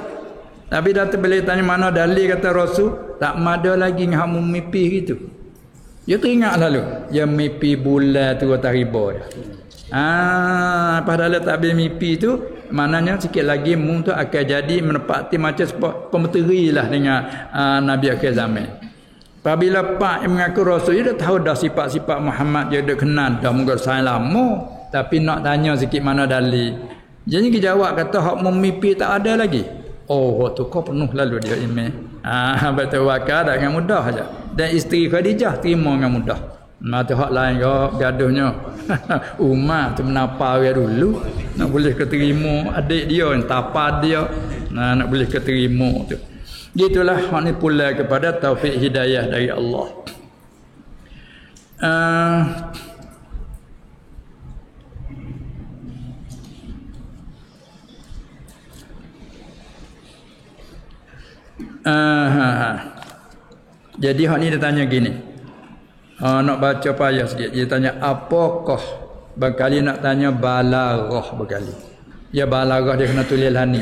Tapi dah boleh tanya mana dalil kata rasul, tak ada lagi hak memipi gitu. Dia teringat lalu yang mimpi bulan tu atas riba dia. Padahal tak habis mimpi tu, maknanya sikit lagi mu tu akan jadi menepati macam pemeteri lah dengan Nabi akhir zaman. Apabila Pak yang mengaku rasul, dia dah tahu dah sifat-sifat Muhammad, dia dah kenal dah mungkin saya lama, tapi nak tanya sikit mana dalil. Jadi dia jawab kata hak mimpi tak ada lagi. Waktu kau penuh lalu dia email. Betul Bakar dah dengan mudah saja. Dan isteri Khadijah terima dengan mudah. Mata hak lain kau gaduhnya. Umar tu menapa dia dulu. Nak boleh keterima adik dia yang tapa dia. Nak boleh keterima tu. Gitulah hak ni pula kepada taufik hidayah dari Allah. Jadi hak ni dia tanya gini. Nak baca payah sikit. Dia tanya apakah berkali nak tanya balaghah berkali. Ya balaghah dia kena tulis lah ni.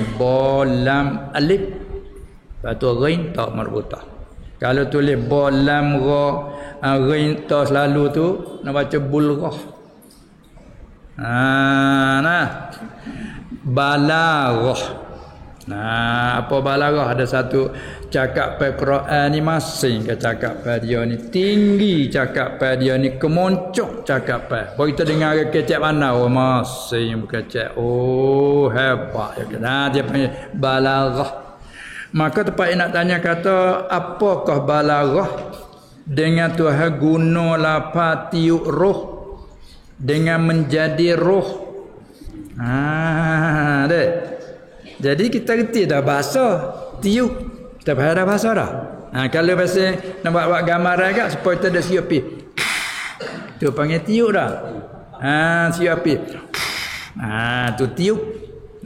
Lam alif. Lepas ghain ta marbutah. Kalau tulis lam ra ghain ta selalu tu nak baca bulghah. Balaghah. Apa balaghah? Ada satu cakap pai Quran ni masing ke cakap pai dia ni tinggi, cakap pai dia ni kemoncok cakap pai. Baru kita dengar kecap mana masing berkecap. Hebat ya kan. Dia panggil balaghah. Maka tempat nak tanya kata apakah balaghah? Dengan Tuhan guna lafaz tiup roh dengan menjadi roh. Dek. Jadi kita reti dah bahasa tiup. Kita faham dah bahasa dah. Kalau bahasa nak buat gambaran agak supaya kita ada siap pi. Tu panggil tiup dah. Siap pi. Tu tiup.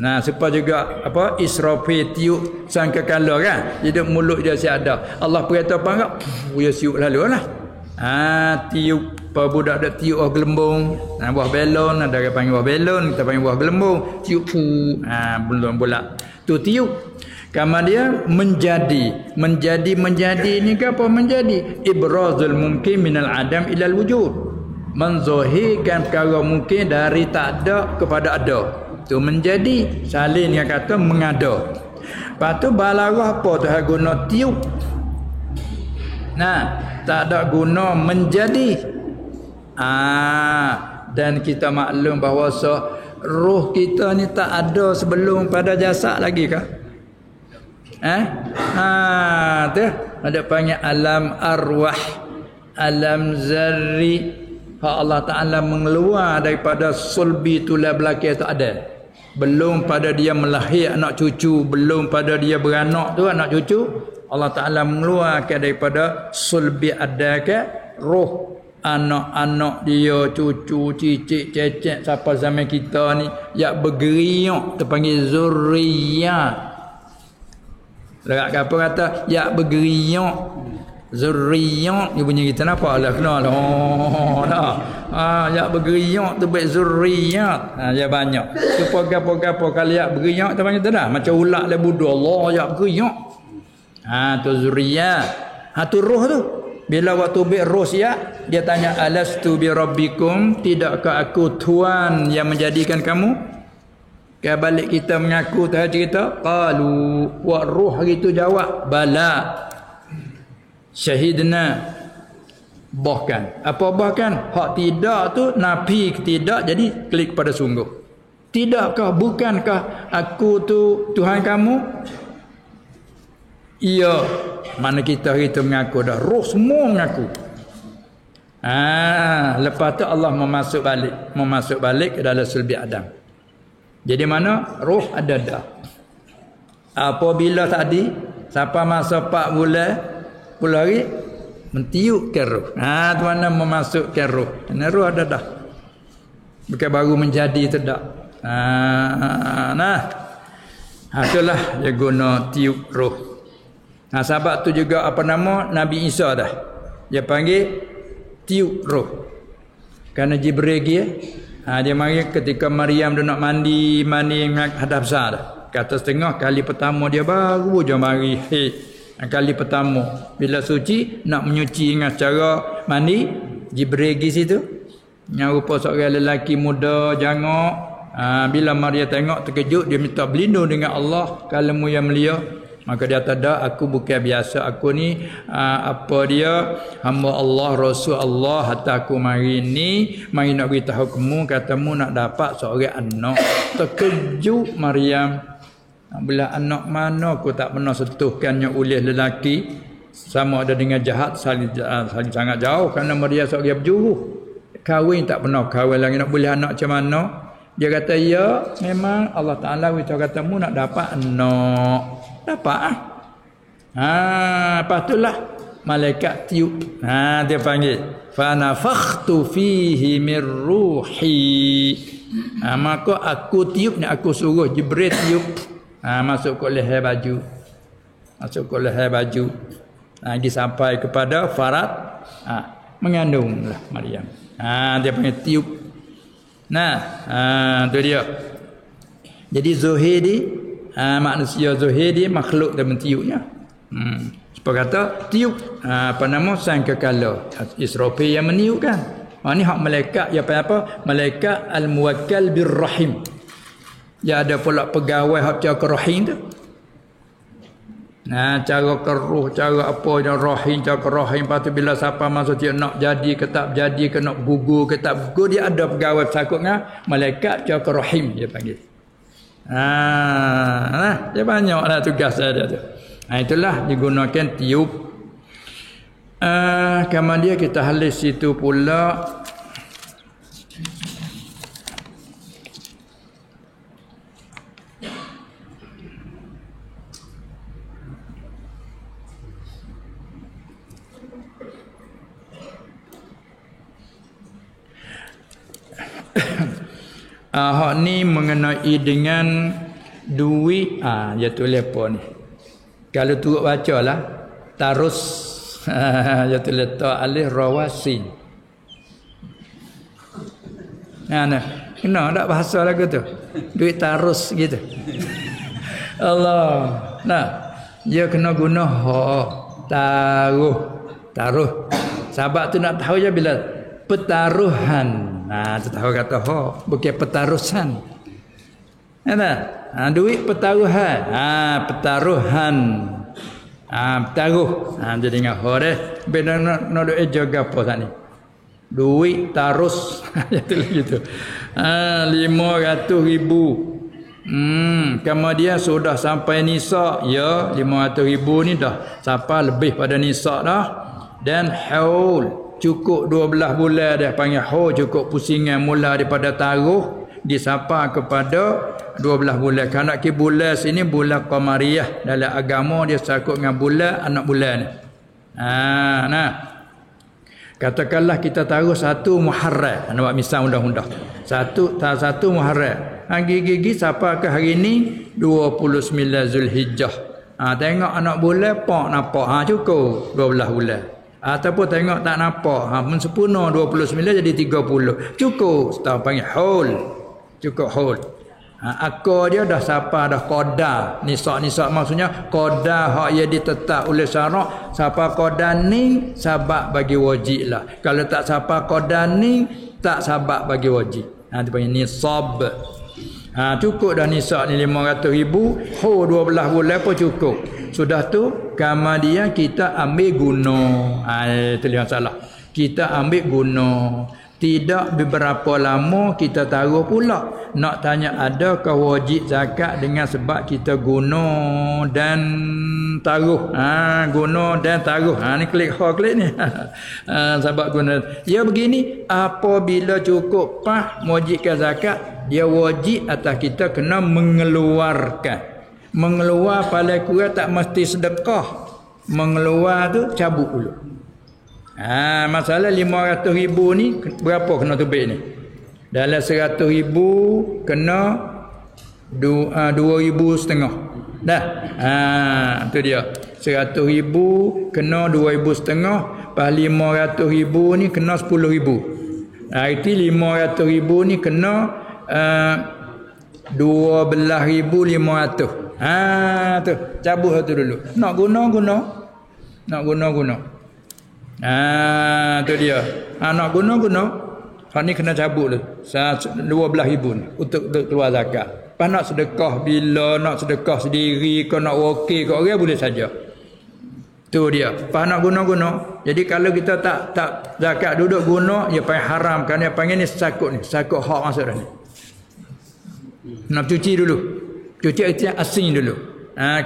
Supaya juga apa Israfil tiup sangkakala kan. Jadi mulut dia siap ada. Allah perintah apa enggak? Dia siup lalu lah. Tiup budak ada tiup buah gelembung. Buah belon ada orang panggil buah belon, kita panggil buah gelembung. Tiup belum bola. Tu tiup. Kemudian menjadi ni ke apa menjadi? Ibrazul mungkin minal adam ilal wujud. Menzahirkan perkara mungkin dari tak ada kepada ada. Tu menjadi. Salin yang kata mengada. Lepas tu balaghah apa tu guna tiup. Tak ada guna menjadi. Dan kita maklum bahawa roh kita ni tak ada sebelum pada jasad lagi kah? Tu ada panggil alam arwah, alam zarri. Hak Allah Ta'ala mengeluar daripada sulbi tulang belakang tu ada. Belum pada dia melahir anak cucu, belum pada dia beranak tu anak cucu, Allah Ta'ala mengeluarkan daripada sulbi ada ke roh. anak-anak dia, cucu, cicit, cecek siapa zaman kita ni yang bergeriak terpanggil zurriyat. Lekat apa kata yang bergeriak zurriyat dia bunyi kita nampak lah kena lah. Oh dah. Ya bergeriak tu baik zurriyat. Ya banyak. Tu poga-poga kalau ya bergeriak tu panggil tu dah. Macam ulat le budu Allah ya bergeriak. Tu zurriyat. Tu roh tu. Bila waktu bil roh siap, dia tanya alastu bi rabbikum, tidakkah aku Tuhan yang menjadikan kamu? Ke balik kita mengaku tu cerita, qalu wa ruh itu jawab, bala. Syahidna. Bahkan apa bahkan hak tidak tu nafi tidak jadi klik pada sungguh. Tidakkah bukankah aku tu Tuhan kamu? Iya. Mana kita mengaku dah, roh semua mengaku. Lepas tu Allah memasuk balik ke dalam sulbi Adam. Jadi mana roh ada dah. Apabila tadi siapa masa 4 bulan 10 hari mentiupkan roh. Tu mana memasukkan roh. Karena roh ada dah. Bukan baru menjadi tu dah. Itulah dia guna tiup roh. Sebab tu juga apa nama Nabi Isa dah. Dia panggil tiup roh. Kerana Jibril dia mari ketika Maryam dia nak mandi hadap besar dah. Kata setengah kali pertama dia baru je mari. Kali pertama bila suci nak menyuci dengan cara mandi, Jibril pergi situ. Yang rupa seorang lelaki muda jangok. Bila Maria tengok terkejut, dia minta berlindung dengan Allah kalamu yang mulia. Maka dia kata, aku bukan biasa, aku ni hamba Allah, Rasul Allah, hatta aku mari nak beritahu kamu, katamu nak dapat seorang anak. Terkejut Maryam. Bila anak mana aku tak pernah sentuhkannya oleh lelaki, sama ada dengan jahat, saling sangat jauh, kerana Maria seorang berjuru. Kahwin tak pernah kahwin lagi, nak boleh anak macam mana? Dia kata, ya memang Allah Ta'ala beritahu katamu nak dapat anak. Dapat lepas itulah malaikat tiup. Dia panggil fa nafakhtu fihi mir ruhi. Maka aku tiup ni, aku suruh Jibril tiup. Masuk ke leher baju. Lagi sampai kepada Farad. Mengandunglah Maryam. Dia panggil tiup. Tu dia. Jadi Zuhairi, manusia Zuhairi makhluk dan mentiupnya. Sebab kata tiup apa nama sang kekala Israfil yang meniupkan. Ni hak malaikat ya apa? Malaikat al-muwakkal birrahim. Ya ada pula pegawai hak cara rahim tu. Cara keruh, cara apa yang rahim, cara rahim. Lepas tu bila siapa masa dia nak jadi ke tak jadi, ke nak gugur ke tak gugur, dia ada pegawai bersakut dengan malaikat cara rahim dia panggil. Dia banyaklah tugas dia tu. Itulah digunakan tiup. Kemudian kita halis situ pula. Hak ni mengenai dengan duit. Dia tulis apa ni? Kalau turut baca lah tarus. Dia tulis ta alif rawasin. Kena tak bahasa lagu tu? Duit tarus gitu. Allah. Dia kena guna taruh. Sebab tu nak tahu je bila pertaruhan. Tu tahu kata bukan pertarusan. Duit pertaruhan. Pertaruhan. Pertaruh. Jadi dengan deh. Benda nak duit jaga apa saat ni? Duit tarus. Gitu. 500,000. Kemudian sudah sampai nisak. Ya, 500,000 ni dah sampai lebih pada nisak dah. Dan haul. Cukup 12 bulan dah panggil haul. Cukup pusingan mula daripada taruh. Disapa kepada 12 bulan. Kerana bulan sini bulan Qamariyah. Dalam agama dia sakut dengan bulan anak bulan ni. Katakanlah kita taruh 1 Muharram. Nak buat misal undang-undang. Satu Muharram. Gigi siapa ke hari ni 29 Zulhijjah. Tengok anak bulan pak nampak. Cukup 12 bulan. Ataupun tengok tak nampak. Sempurna 29 jadi 30. Cukup. Setahun panggil haul. Cukup haul. Akar dia dah siapa dah qada. Nisak maksudnya qada hak ia ditetap oleh syarak. Siapa qada ni sabab bagi wajib lah. Kalau tak siapa qada ni tak sabab bagi wajib. Dia panggil nisab. Cukup dah nisak ni 500,000. 12 bulan pun cukup. Sudah tu kemudian kita ambil guna. Itu yang salah. Kita ambil guna. Tidak beberapa lama kita taruh pula. Nak tanya adakah wajib zakat dengan sebab kita guna dan taruh. Guna dan taruh. Ni klik ni. Sebab guna. Ya begini, apabila cukup mewajibkan zakat, dia wajib atas kita kena mengeluarkan. Mengeluar paling kurang tak mesti sedekah. Mengeluar tu cabut dulu. Masalah 500,000 ni berapa kena tubik ni? Dalam 100,000 kena 2,500. Dah. Tu dia. 100,000 kena 2,500. Pas 500,000 ni kena 10,000. Itu 500,000 ni kena 12,500. Tu cabut tu dulu. Nak guna. Tu dia. Nak guna. Hak ni kena cabut tu. 12,000 ni untuk keluar zakat. Pas nak sedekah bila nak sedekah sendiri kau nak wakil kat orang boleh saja. Tu dia. Pas nak guna. Jadi kalau kita tak zakat duduk guna, dia panggil haram. Kan dia panggil ni sakut ni. Sakut hak maksud dah ni. Nak cuci dulu. Cuci asing dulu.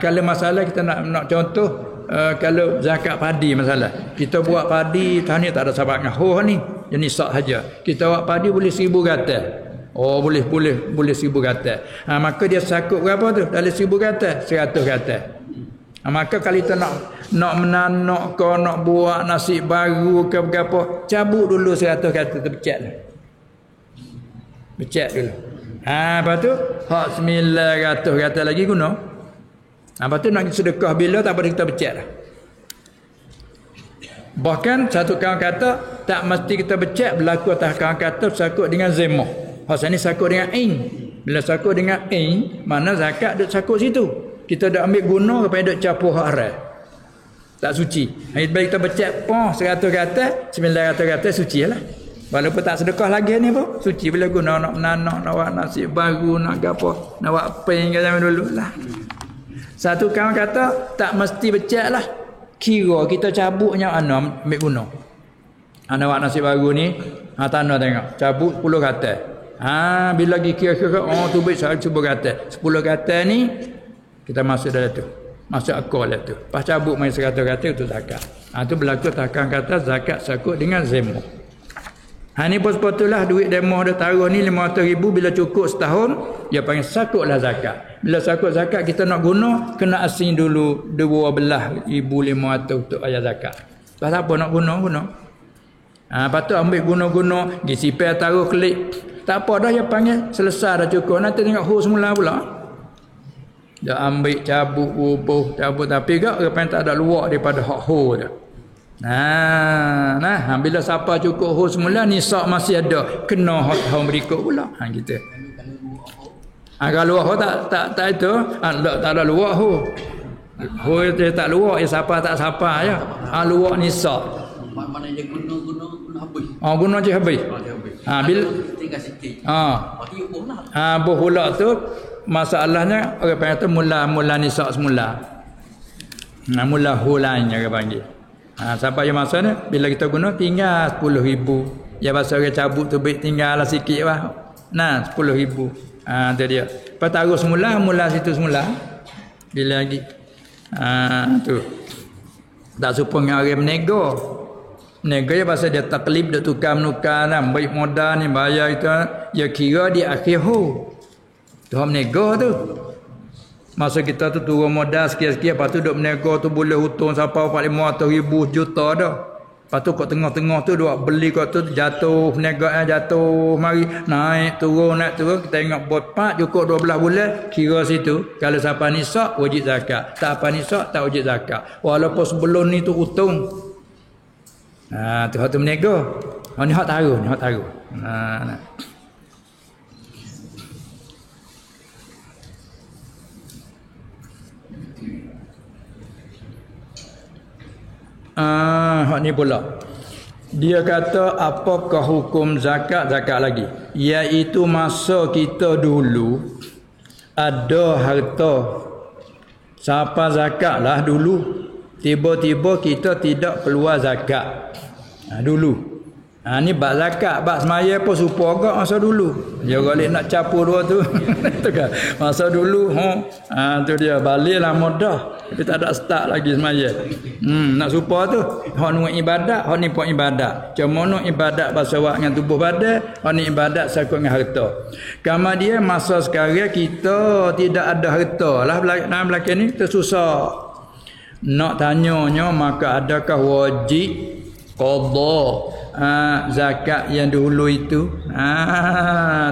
Kalau masalah kita nak contoh, kalau zakat padi masalah. Kita buat padi tahun ni tak ada sabak ngahuh ni. Jadi sak saja. Kita buat padi boleh 1,000 gatal. Boleh 1,000 gatal. Maka dia sakut berapa tu? Dalam 1,000 gatal, 100 gatal. Maka kalau kita nak menanak ke nak buat nasi baru ke berapa, cabut dulu 100 gatal terpecat lah. Pecat dulu. Lepas tu hak 900 gatal lagi guna. Lepas tu nak sedekah bila tak boleh kita pecat lah. Bahkan satu kawan kata tak mesti kita pecat, berlaku atas kawan kata sakut dengan zemah. Pasal ni sakut dengan ain. Bila sakut dengan ain, mana zakat duk sakut situ. Kita dah ambil guna kepada duk campur hak haram. Tak suci. Baik kita pecat 100 kata, 900 kata suci lah. Walaupun tak sedekah lagi ni pun suci bila guna nak menanak, nak buat nasi baru, nak apa, nak buat peng ke zaman dulu lah. Satu kawan kata tak mesti pecat lah. Kira kita cabutnya ambil guna. Anak buat nasi baru ni, tanah tengok, cabut 10 kata. Bila lagi kira-kira tu baik saya cuba kata. 10 kata ni kita masuk dalam tu. Masuk akal dalam tu. Pas cabut main 100 kata itu zakat. Tu berlaku takkan kata zakat sakut dengan zemah. Ni pun sepatutlah duit demo dah taruh ni 500,000 bila cukup setahun, dia panggil sakutlah zakat. Bila sakut zakat kita nak guna, kena asing dulu 12,500 untuk bayar zakat. Pasal apa nak guna? Lepas tu ambil guna-guna, pergi sipir taruh klik. Tak apa dah, dia panggil selesai dah cukup. Nanti tengok semula pula. Dia ambil cabut rubuh, cabut tapi gak orang tak ada luar daripada hak tu. Bila siapa cukup semula nisab masih ada, kena hak berikut pula. Gitu. Kalau luar tak itu, tak ada luar dia tak luar, siapa tak siapa ya. Luar nisab. Mana je guna habis. Guna je habis. Bil tinggal sikit. Boh pula tu masalahnya orang panggil tu mula nisab semula. Mula hulanya orang panggil. Sampai yang masa ni bila kita guna tinggal 10,000. Ya pasal orang cabut tu baik tinggal lah sikit lah. 10,000. Tu dia. Lepas taruh mula situ semula. Bila lagi. Tu. Tak serupa dengan orang menego. Menego ya pasal dia taklib dia tukar-menukar lah. Baik modal ni bayar itu. Ya kira di akhir tu menego tu. Masa kita tu turun modal sikit-sikit, lepas tu duk menego tu boleh hutang sampai 400,000 juta dah. Lepas tu kat tengah-tengah tu duk beli kat tu jatuh, perniagaan jatuh, mari naik turun kita tengok berpat cukup 12 bulan kira situ. Kalau siapa nisab wajib zakat, tak apa nisab tak wajib zakat. Walaupun sebelum ni tu untung. Tu hak tu berniaga. Ni hak taruh, ni hak taruh. Nah. Hak ni pula. Dia kata apakah hukum zakat lagi? Iaitu masa kita dulu ada harta. Siapa zakat lah dulu. Tiba-tiba kita tidak keluar zakat. Dulu. Ni bab zakat, bab semaya pun serupa agak masa dulu. Dia balik nak capur dua tu. Tu kan. Masa dulu, tu dia baliklah mudah. Tapi tak ada start lagi semaya. Nak serupa tu. Hak ni ibadat, hak ni pun ibadat. Cuma nak ibadat bahasa awak dengan tubuh badan, hak ni ibadat sakut dengan harta. Kemudian masa sekarang kita tidak ada harta lah dalam belakang ni kita susah. Nak tanyanya maka adakah wajib qada zakat yang dulu itu?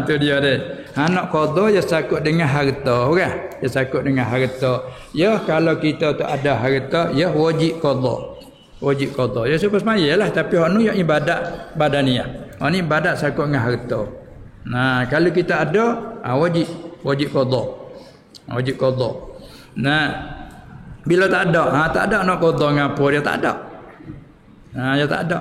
Tu dia dia. Nak qada ya sakut dengan harta, kan? Ya sakut dengan harta. Ya kalau kita tak ada harta, ya wajib qada. Wajib qada. Ya supaya semayalah tapi hak nu ya ibadat badaniah. Hak ni ibadat sakut dengan harta. Kalau kita ada, wajib qada. Wajib qada. Bila tak ada nak qada ngapo dia tak ada. Dia tak ada.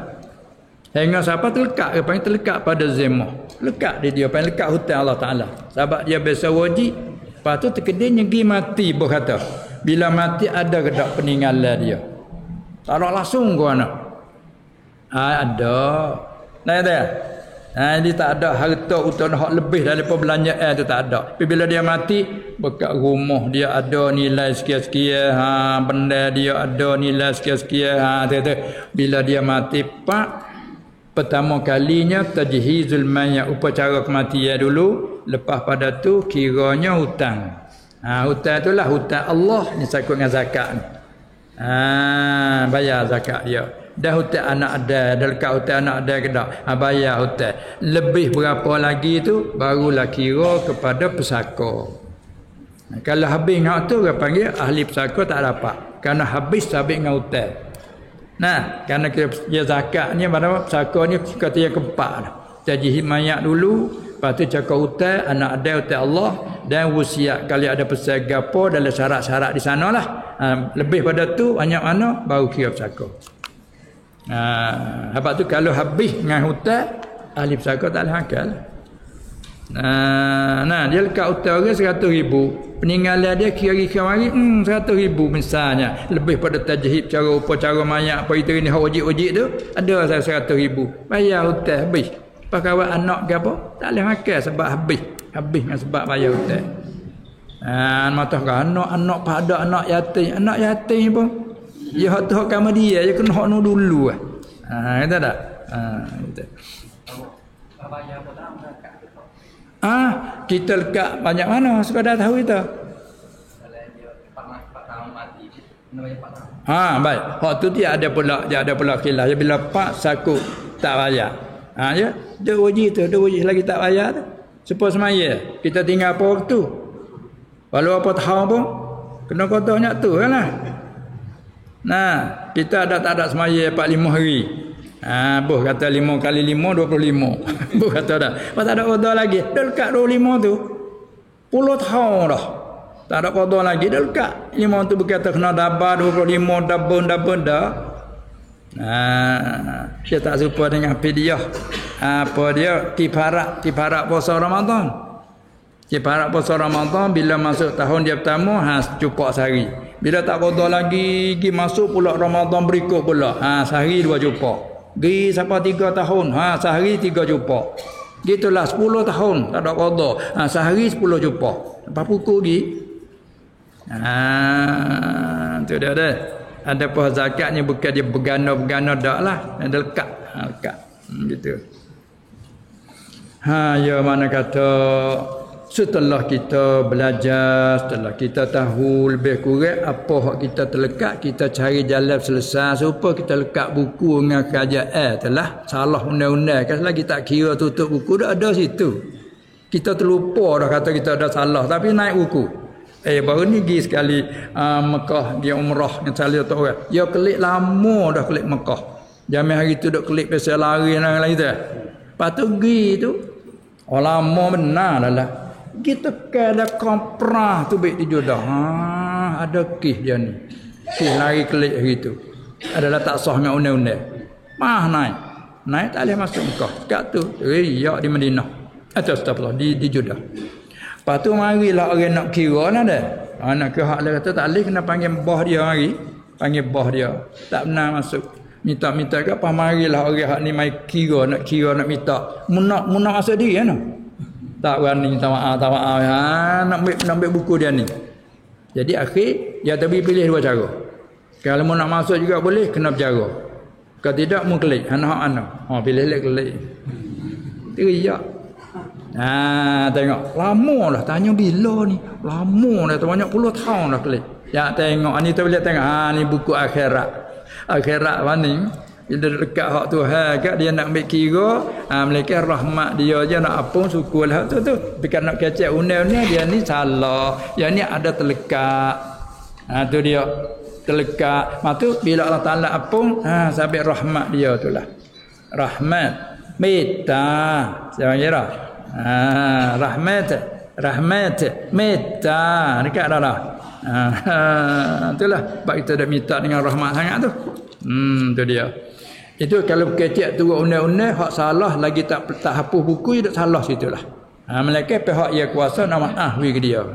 Hingga siapa terlekat, dia panggil terlekat pada zimah. Lekat dia panggil lekat hutang Allah Ta'ala. Sebab dia biasa wajib. Lepas tu terkedihnya pergi mati berkata. Bila mati ada ke tak peninggalan dia? Tak ada langsung ke anak? Ada. Dia tak ada harta utang hak lebih daripada belanjaan tu tak ada. Tapi bila dia mati, bekat rumah dia ada nilai sekian-sekian, benda dia ada nilai sekian-sekian, bila dia mati pertama kalinya tajhizul mayat, upacara kematian dulu, lepas pada tu kiranya hutang. Hutang itulah hutang Allah ni sakut dengan zakat ni. Bayar zakat dia. Dah hutang anak ada, dah lekat hutang anak ada ke tak? Bayar hutang. Lebih berapa lagi tu barulah kira kepada pesaka. Kalau habis dengan tu dia panggil ahli pesaka tak dapat. Kerana habis dengan hutang. Kerana dia zakat ni pada pesaka ni kata yang keempat. Tajhid mayat dulu, lepas tu cakap hutang, anak ada hutang Allah dan wasiat kalau ada pesan gapo dalam syarat-syarat di sanalah. Lebih pada tu banyak mana baru kira pesaka. Sebab tu kalau habis dengan hutang ahli pesaka tak boleh akal. Dia lekat hutang orang 100,000, peninggalan dia kira-kira mari 100,000 misalnya, lebih pada tajhid cara upacara mayat apa itu ni wajib-wajib tu ada 100,000, bayar hutang habis. Pas kawan anak ke apa tak boleh makan sebab habis dengan sebab bayar hutang. Mata anak pada anak yatim pun dia hak tu hak kamu dia kena hak nu dulu kata tak? Gitu. Kita lekat banyak mana sekadar tahu kita. Baik. Hak tu dia ada pula khilaf. Bila pak sakut tak bayar. Dia wajib lagi tak bayar tu. Supaya semaya kita tinggal apa waktu. Walau apa tahun pun kena kotornya tu kanlah. Kita tak ada semaya 45 hari. Boh kata 5 kali 5 25. Boh kata dah. Pas tak ada qada lagi. Dah lekat 25 tu. 10 tahun dah. Tak ada qada lagi dah lekat. 5 tu berkata kena dabar 25 dabun dah. Dia tak serupa dengan fidyah. Apa dia kifarat puasa Ramadan. Kifarat puasa Ramadan bila masuk tahun dia pertama cukup sehari. Bila tak qada lagi masuk pula Ramadan berikut pula. Sehari 2 jumpa. Gi sampai 3 tahun. Sehari 3 jumpa. Gitulah 10 tahun tak ada qada. Sehari 10 jumpa. Lepas pukul gi. Tu dia ada. Ada pun zakatnya bukan dia bergana dak lah. Ada lekat. Lekat. Gitu. Ya mana kata setelah kita belajar, setelah kita tahu lebih kurang apa hak kita terlekat, kita cari jalan selesai supaya kita lekat buku dengan kerajaan telah salah undang-undang kan lagi tak kira tutup buku dah ada situ. Kita terlupa dah kata kita ada salah tapi naik buku. Baru ni pergi sekali Mekah dia umrah dengan salah tu orang. Dia kelik lama dah kelik Mekah. Jamai hari tu duk kelik pasal lari dan lain tu. Lepas tu pergi tu lama benar lah. Kita kena komprah tu baik di Jeddah. Ada kes dia ni. Kes lari kelik gitu. Adalah tak sah dengan undang-undang. Naik. Naik tak boleh masuk Mekah. Kat tu riak di Madinah. Astagfirullah di Jeddah. Lepas tu marilah orang nak kira nak dah. Nak kira hak dia kata tak boleh kena panggil bos dia mari. Panggil bos dia. Tak benar masuk. Minta-minta ke apa marilah orang hak ni mai kira nak minta. Munak masuk dia kan. Tak berani minta maaf. Nak ambil buku dia ni. Jadi akhir dia tapi pilih dua cara. Kalau mau nak masuk juga boleh kena bercara. Kalau tidak mau kelik anak. Pilih kelik. Teriak. Tengok lama dah tanya bila ni. Lama dah banyak puluh tahun dah kelik. Ya tengok ni tu boleh tengok. Ni buku akhirat. Akhirat mana bila dekat hak Tuhan kat dia nak ambil kira mereka rahmat dia je nak apung syukurlah tu tapi kan nak kecek undang-undang dia ni salah yang ni ada terlekat tu dia terlekat maka bila Allah Taala apung sampai rahmat dia tu lah rahmat meta siapa kira rahmat meta dekat dah itulah sebab kita dah minta dengan rahmat sangat tu tu dia itu kalau kecek turun undang-undang hak salah lagi tak hapus buku dia salah situlah mereka pihak yang kuasa nak ahwi ke dia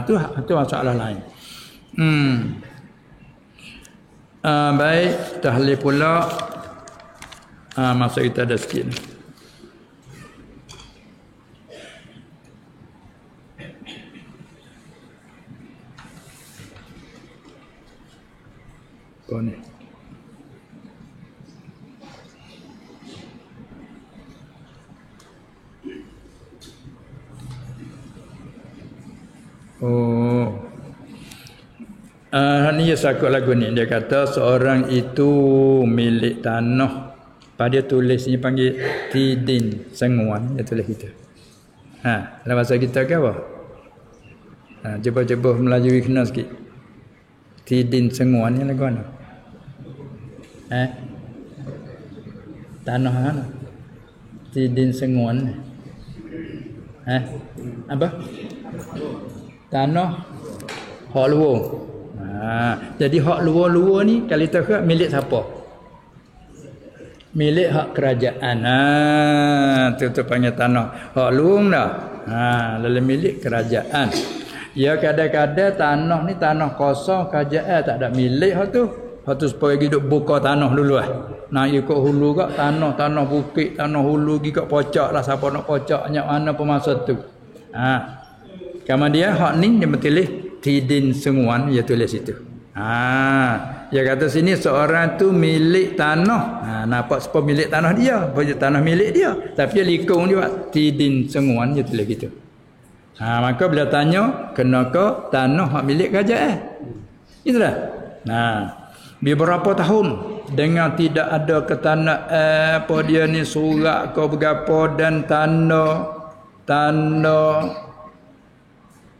tu masalah lain baik tahlil pula masa kita ada sikit ni ni sakut lagu ni dia kata seorang itu milik tanah pada tulis ni panggil tidin senguan dia tulis kita dalam bahasa kita ke apa cuba Melayu kena sikit tidin senguan ni lagu mana tanah mana tidin senguan apa tanah hak luar jadi hak luar-luar ni kalau kita milik siapa milik hak kerajaan tu panggil tanah hak luar dah lalu milik kerajaan ya kadang-kadang tanah ni tanah kosong kerajaan tak ada milik hak tu supaya hidup buka tanah dulu nak ikut hulu kat tanah bukit tanah hulu pergi kat pocak lah siapa nak pocak banyak mana pemasa tu kemudian hak ni dia bertulis tidin senguan dia tulis itu dia kata sini seorang tu milik tanah nampak sepuluh milik tanah dia tanah milik dia tapi dia likung dia tidin senguan dia tulis gitu maka bila tanya kenapa tanah hak milik kerajaan itulah beberapa tahun dengan tidak ada ketanah apa dia ni surat ke berapa dan tanda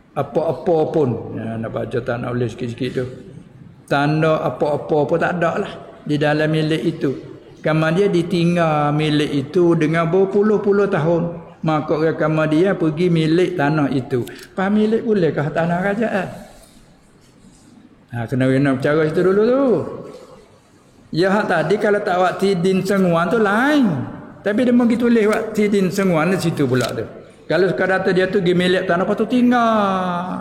apa-apa pun nak baca tak nak boleh sikit-sikit tu tanda apa-apa pun tak ada lah di dalam milik itu kemudian dia ditinggal milik itu dengan berpuluh-puluh tahun maka kemudian pergi milik tanah itu milik bolehkah tanah kerajaan kena bercara situ dulu tu ya tadi kalau tak waktu din senguan tu lain tapi dia pergi tulis waktu din senguan di situ pula tu kalau sekadar dia tu pergi milik tanah lepas tu tinggal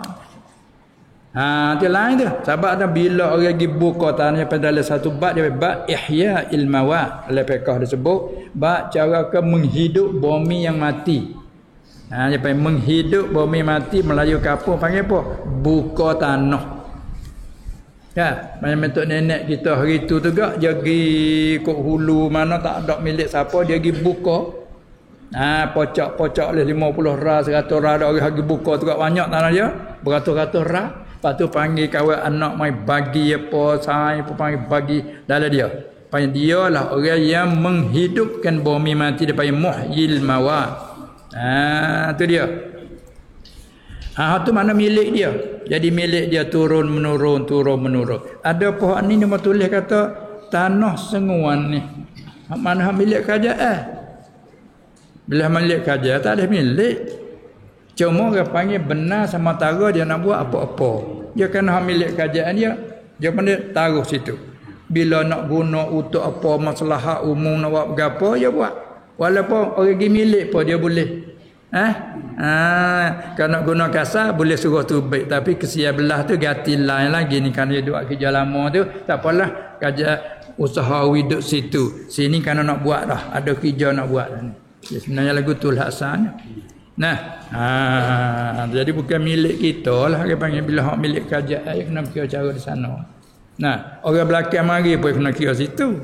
dia lain tu sebab ada bila orang pergi buka tanah pada dalam satu bab dia bab ihya ilmawat oleh fiqh disebut bab cara ke menghidup bumi yang mati dia panggil menghidup bumi mati Melayu kampung panggil apa buka tanah macam bentuk nenek kita hari tu juga dia pergi kok hulu mana tak ada milik siapa dia pergi buka Pocok-pocok oleh 50 ra, 100 ra, ada orang bagi buka tu kat banyak tanah dia, beratus-ratus ra. Lepas tu panggil kawan anak mai bagi apa, sai apa panggil bagi dalam dia. Panggil dia lah orang yang menghidupkan bumi mati, dia panggil muhyil mawat. Tu dia. Tu mana milik dia. Jadi milik dia turun menurun. Ada pohon ni dia tulis kata tanah senguan ni. Mana milik kerajaan? Bila milik kerajaan tak ada milik. Cuma orang panggil benar sama tara dia nak buat apa-apa. Dia kena milik kerajaan dia. Dia pandai taruh situ. Bila nak guna untuk apa masalah umum nak buat berapa dia buat. Walaupun orang pergi milik pun dia boleh. Kalau nak guna kasar boleh suruh tu baik. Tapi kesian belah tu ganti lain lagi ni. Kan dia duduk kerja lama tu tak apalah. Kerja usaha hidup situ. Sini kan nak buat dah. Ada kerja nak buat dah ni. Ya, sebenarnya lagu tu laksan. Jadi bukan milik kita lah. Dia panggil bila hak milik kerajaan kena kira cara di sana. Orang belakang mari pun kena kira situ.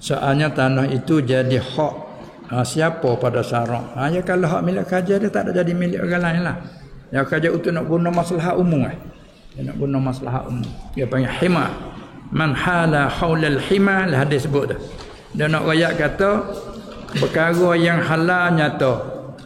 Soalnya tanah itu jadi hak siapa pada syarak. Ya kalau hak milik kerajaan dia tak ada jadi milik orang lain lah. Yang kerajaan untuk nak guna masalah umum Dia nak guna masalah umum. Dia panggil hima. Man hala haulal hima, lah hadis sebut dah. Dia nak rakyat kata perkara yang halal nyata.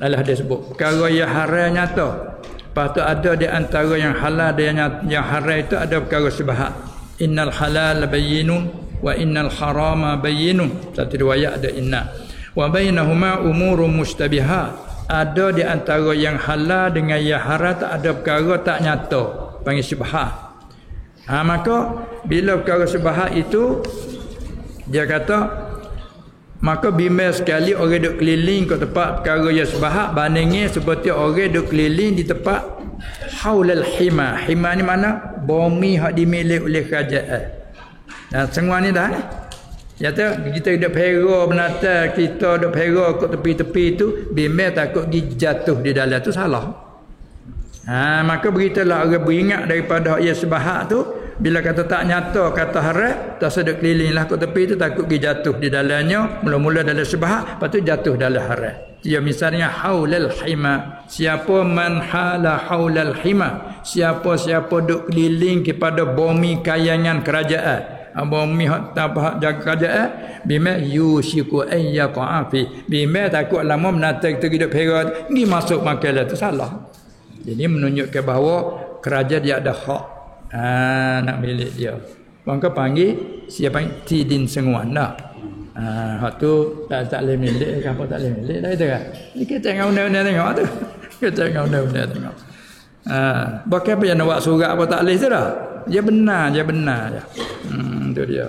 Lah hadis sebut. Perkara yang haram nyata. Lepas tu ada di antara yang halal dan yang haram itu ada perkara syubhat. Innal halal bayyinun wa innal harama bayyinun. Satu riwayat ada inna. Wa bainahuma umurun mustabihat. Ada di antara yang halal dengan yang haram tak ada perkara tak nyata. Panggil syubhat. Maka bila perkara syubhat itu dia kata maka bimbang sekali orang duk keliling ke tempat perkara yang syubhat bandingnya seperti orang duk keliling di tempat haulal hima. Hima ni mana? Bumi hak dimiliki oleh kerajaan. Semua ni dah kata kita duk pera benata, kita duk pera kat tepi-tepi tu bimbang takut jatuh di dalam tu salah. Maka beritalah orang beringat daripada ia sebahak tu bila kata tak nyata kata haram tak sedek kelilinglah ke tepi tu takut pergi jatuh di dalamnya mula-mula dalam sebahak lepas tu jatuh dalam haram. Ya misalnya haulal hima, siapa man hala haulal hima, siapa-siapa duk keliling kepada bumi kayangan kerajaan, bumi hak jaga kerajaan bima yusiku ayyaqa fi, bima takut lama menata kita hidup perat ni masuk makalah tu salah. Jadi menunjukkan bahawa kerajaan dia ada hak nak milik dia. Maka panggil siapa tidin senguan dah. Hak tu tak boleh milik ke apa tak boleh milik dah itu kan. Ni kita tengok undang-undang tengok tu. Kita tengok undang-undang tengok. Bukan apa yang nak buat surat apa tak boleh tu dah. Dia benar je. Tu dia.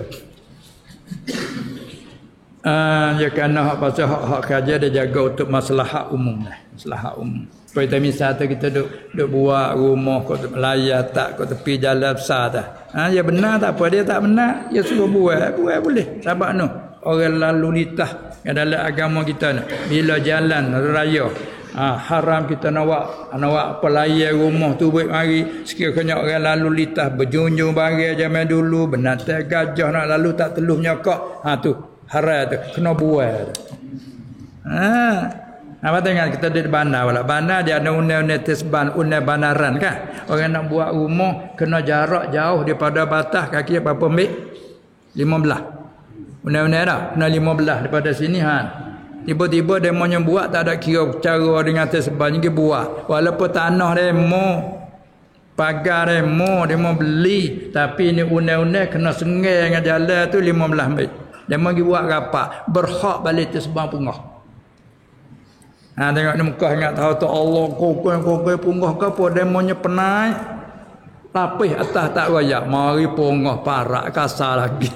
Dia kena hak pasal hak kerja dia jaga untuk masalah umum lah. Masalah umum. Seperti misal tu kita duk buat rumah kat layar tak kat tepi jalan besar dah. Ya benar tak apa, dia tak benar, dia suruh buat boleh. Sebab no, orang lalu lintas dalam agama kita ni bila jalan raya haram kita nak buat apa layar rumah tu buat mari sekiranya orang lalu lintas berjunjung barang zaman dulu binatang gajah nak lalu tak teluh nyokok tu haram tu kena buat. Apa tengok kita di bandar pula. Bandar dia ada undang-undang tesban, undang bandaran kan. Orang nak buat rumah kena jarak jauh daripada batas kaki berapa mil? 15. Undang-undang dah kena 15 daripada sini Tiba-tiba demo yang buat tak ada kira cara dengan tesban ni buat. Walaupun tanah demo pagar demo beli tapi ni undang-undang kena sengai dengan jalan tu 15 mil. Demo pergi buat rapat berhak balik tesban pungah. Tengok ni Mekah ingat tahu tu Allah kokoi punggah ke apa demonya penai lapis atas tak royak mari punggah parak kasar lagi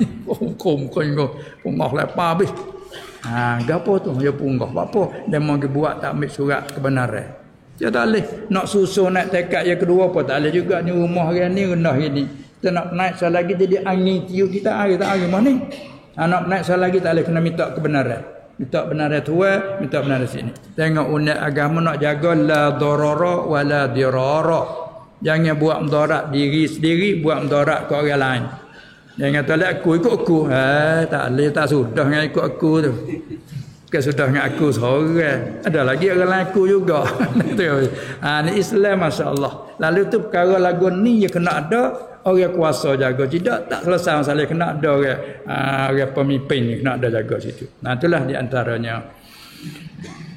punggah lepas habis gapo tu dia punggah apa demo dia buat tak ambil surat kebenaran dia tak boleh nak susun nak tekad yang kedua apa tak boleh juga ni rumah hari ni rendah ini kita nak naik sekali lagi jadi angin tiup kita hari mana nak naik sekali lagi tak boleh kena minta kebenaran. Minta benar tua, minta benar sini. Tengok undang agama nak jaga la darara wala dirara. Jangan buat mudarat diri sendiri, buat mudarat ke orang lain. Jangan kata aku ikut aku. Tak boleh, tak sudah dengan ikut aku tu. Bukan sudah dengan aku seorang. Ada lagi orang lain aku juga. Ni Islam, masya-Allah. Lalu tu perkara lagu ni ya kena ada orang kuasa jaga. Tidak tak selesai masalah, kena ada orang pemimpin ni kena ada jaga situ. Itulah di antaranya.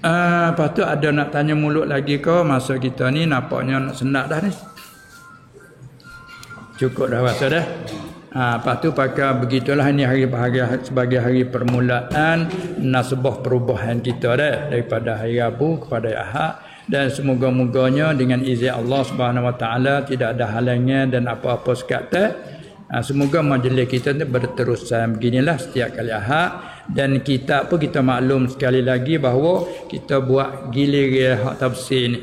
Lepas tu ada nak tanya mulut lagi ke masa kita ni nampaknya nak sendak dah ni. Cukup dah rasa dah. Lepas tu pakai begitulah, ini hari sebagai hari permulaan nasbah perubahan kita dah daripada hari Rabu kepada Ahad, dan semoga-moganya dengan izin Allah Subhanahu Wa Taala tidak ada halangan dan apa-apa sekata. Semoga majlis kita ni berterusan beginilah setiap kali Ahad, dan kita pun kita maklum sekali lagi bahawa kita buat gilir hak tafsir ni.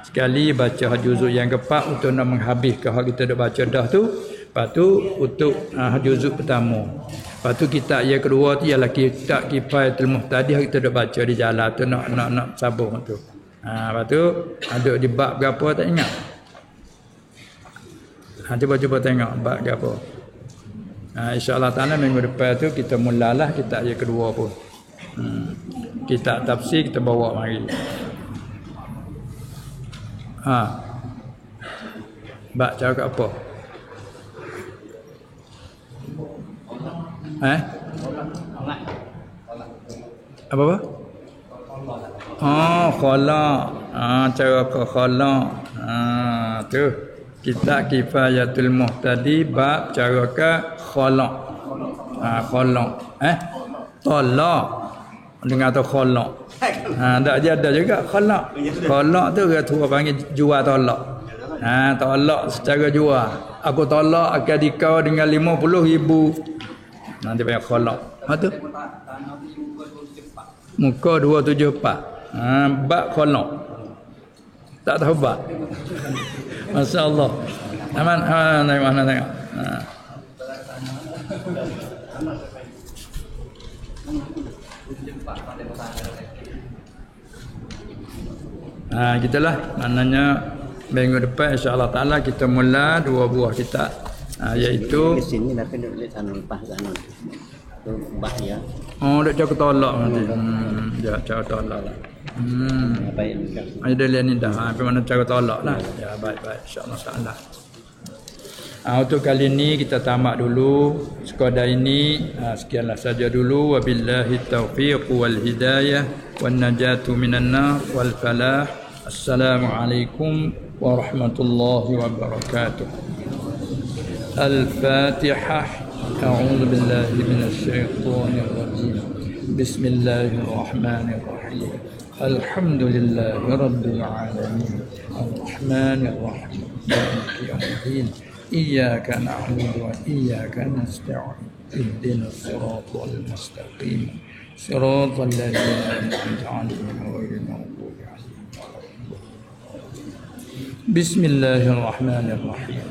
Sekali baca juzuk yang keempat untuk nak menghabiskan hak kita dah baca dah tu. Lepas tu untuk juzuk pertama. Lepas tu kitab yang kedua tu ialah kitab Kifayatul Muhtadi yang kita dah baca di jalan tu, nak sambung tu. Lepas tu ada di bab berapa tak ingat. Cuba tengok bab berapa. InsyaAllah ta'ala minggu depan tu kita mulalah kitab yang kedua pun. Kitab tafsir kita bawa mari. Bab cakap apa? Apa? Khalaq. Cara ke khalaq. Tu kitab Kifayatul Muhtadi bab cara ke khalaq. Khalaq. Talaq. Dengar tu khalaq. Tak ada juga khalaq. Khalaq tu orang tua panggil jual talak. Talak secara jual. Aku talak akad dikau dengan 50,000. Nanti banyak khalaq. Tu muka 274. Bab khalaq. Tak tahu bab. Masya-Allah. Aman. Mana tengok. Gitulah maknanya minggu depan insya-Allah taala kita mula 2 buah kitab, iaitu di sini dah kena lihat sana lepas sana. Tu bahaya. Dak cakap tolak nanti. Ya cakap tolak lah. Baik. Ada lihat ni dah. Apa mana cara tolak lah. Ya baik insya-Allah taala. Untuk kali ini kita tamat dulu sekadar ini. Sekianlah saja dulu. Wabillahi taufiq wal hidayah wan najatu minan nar wal falah. Assalamualaikum warahmatullahi wabarakatuh. Al-Fatihah. A'udzu billahi minasy syaithanir rajim. Bismillahirrahmanirrahim. Alhamdulillahi rabbil alamin. Arrahmanir rahim. Maliki yaumiddin. إياك نعبد وإياك نستعين اهدنا الصراط المستقيم صراط الذين أنعمت عليهم غير المغضوب عليهم. بسم الله الرحمن الرحيم.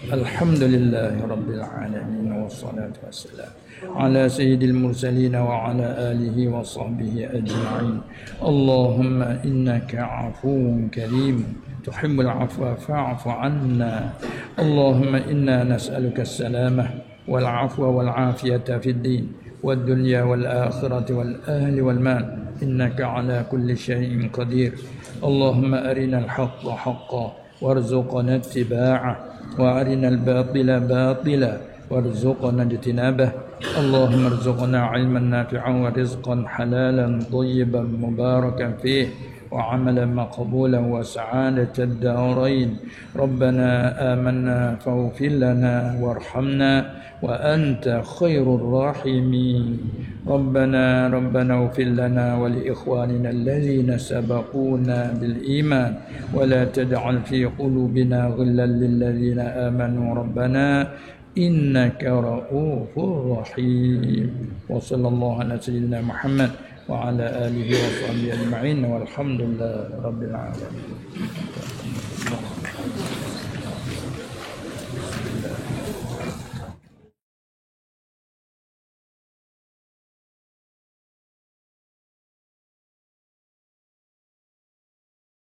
الحمد لله رب العالمين والصلاة والسلام على سيد المرسلين وعلى آله وصحبه أجمعين. اللهم إنك عفو كريم تحب العفو فاعف عنا. اللهم إنا نسألك السلامة والعفو والعافية في الدين والدنيا والآخرة والأهل والمال إنك على كل شيء قدير. اللهم أرنا الحق حقا وارزقنا اتباعه وأرنا الباطل باطلا وارزقنا اجتنابه. اللهم ارزقنا علما نافعا ورزقا حلالا طيبا مباركا فيه وعملا مقبولا وسعادة الدارين. ربنا آمنا فاغفر لنا وارحمنا وأنت خير الراحمين. ربنا اغفر لنا ولإخواننا الذين سبقونا بالإيمان ولا تجعل في قلوبنا غلا للذين آمنوا ربنا إنك رؤوف رحيم. وصلى الله على سيدنا محمد وعلى آله وصحبه أجمعين والحمد لله رب العالمين.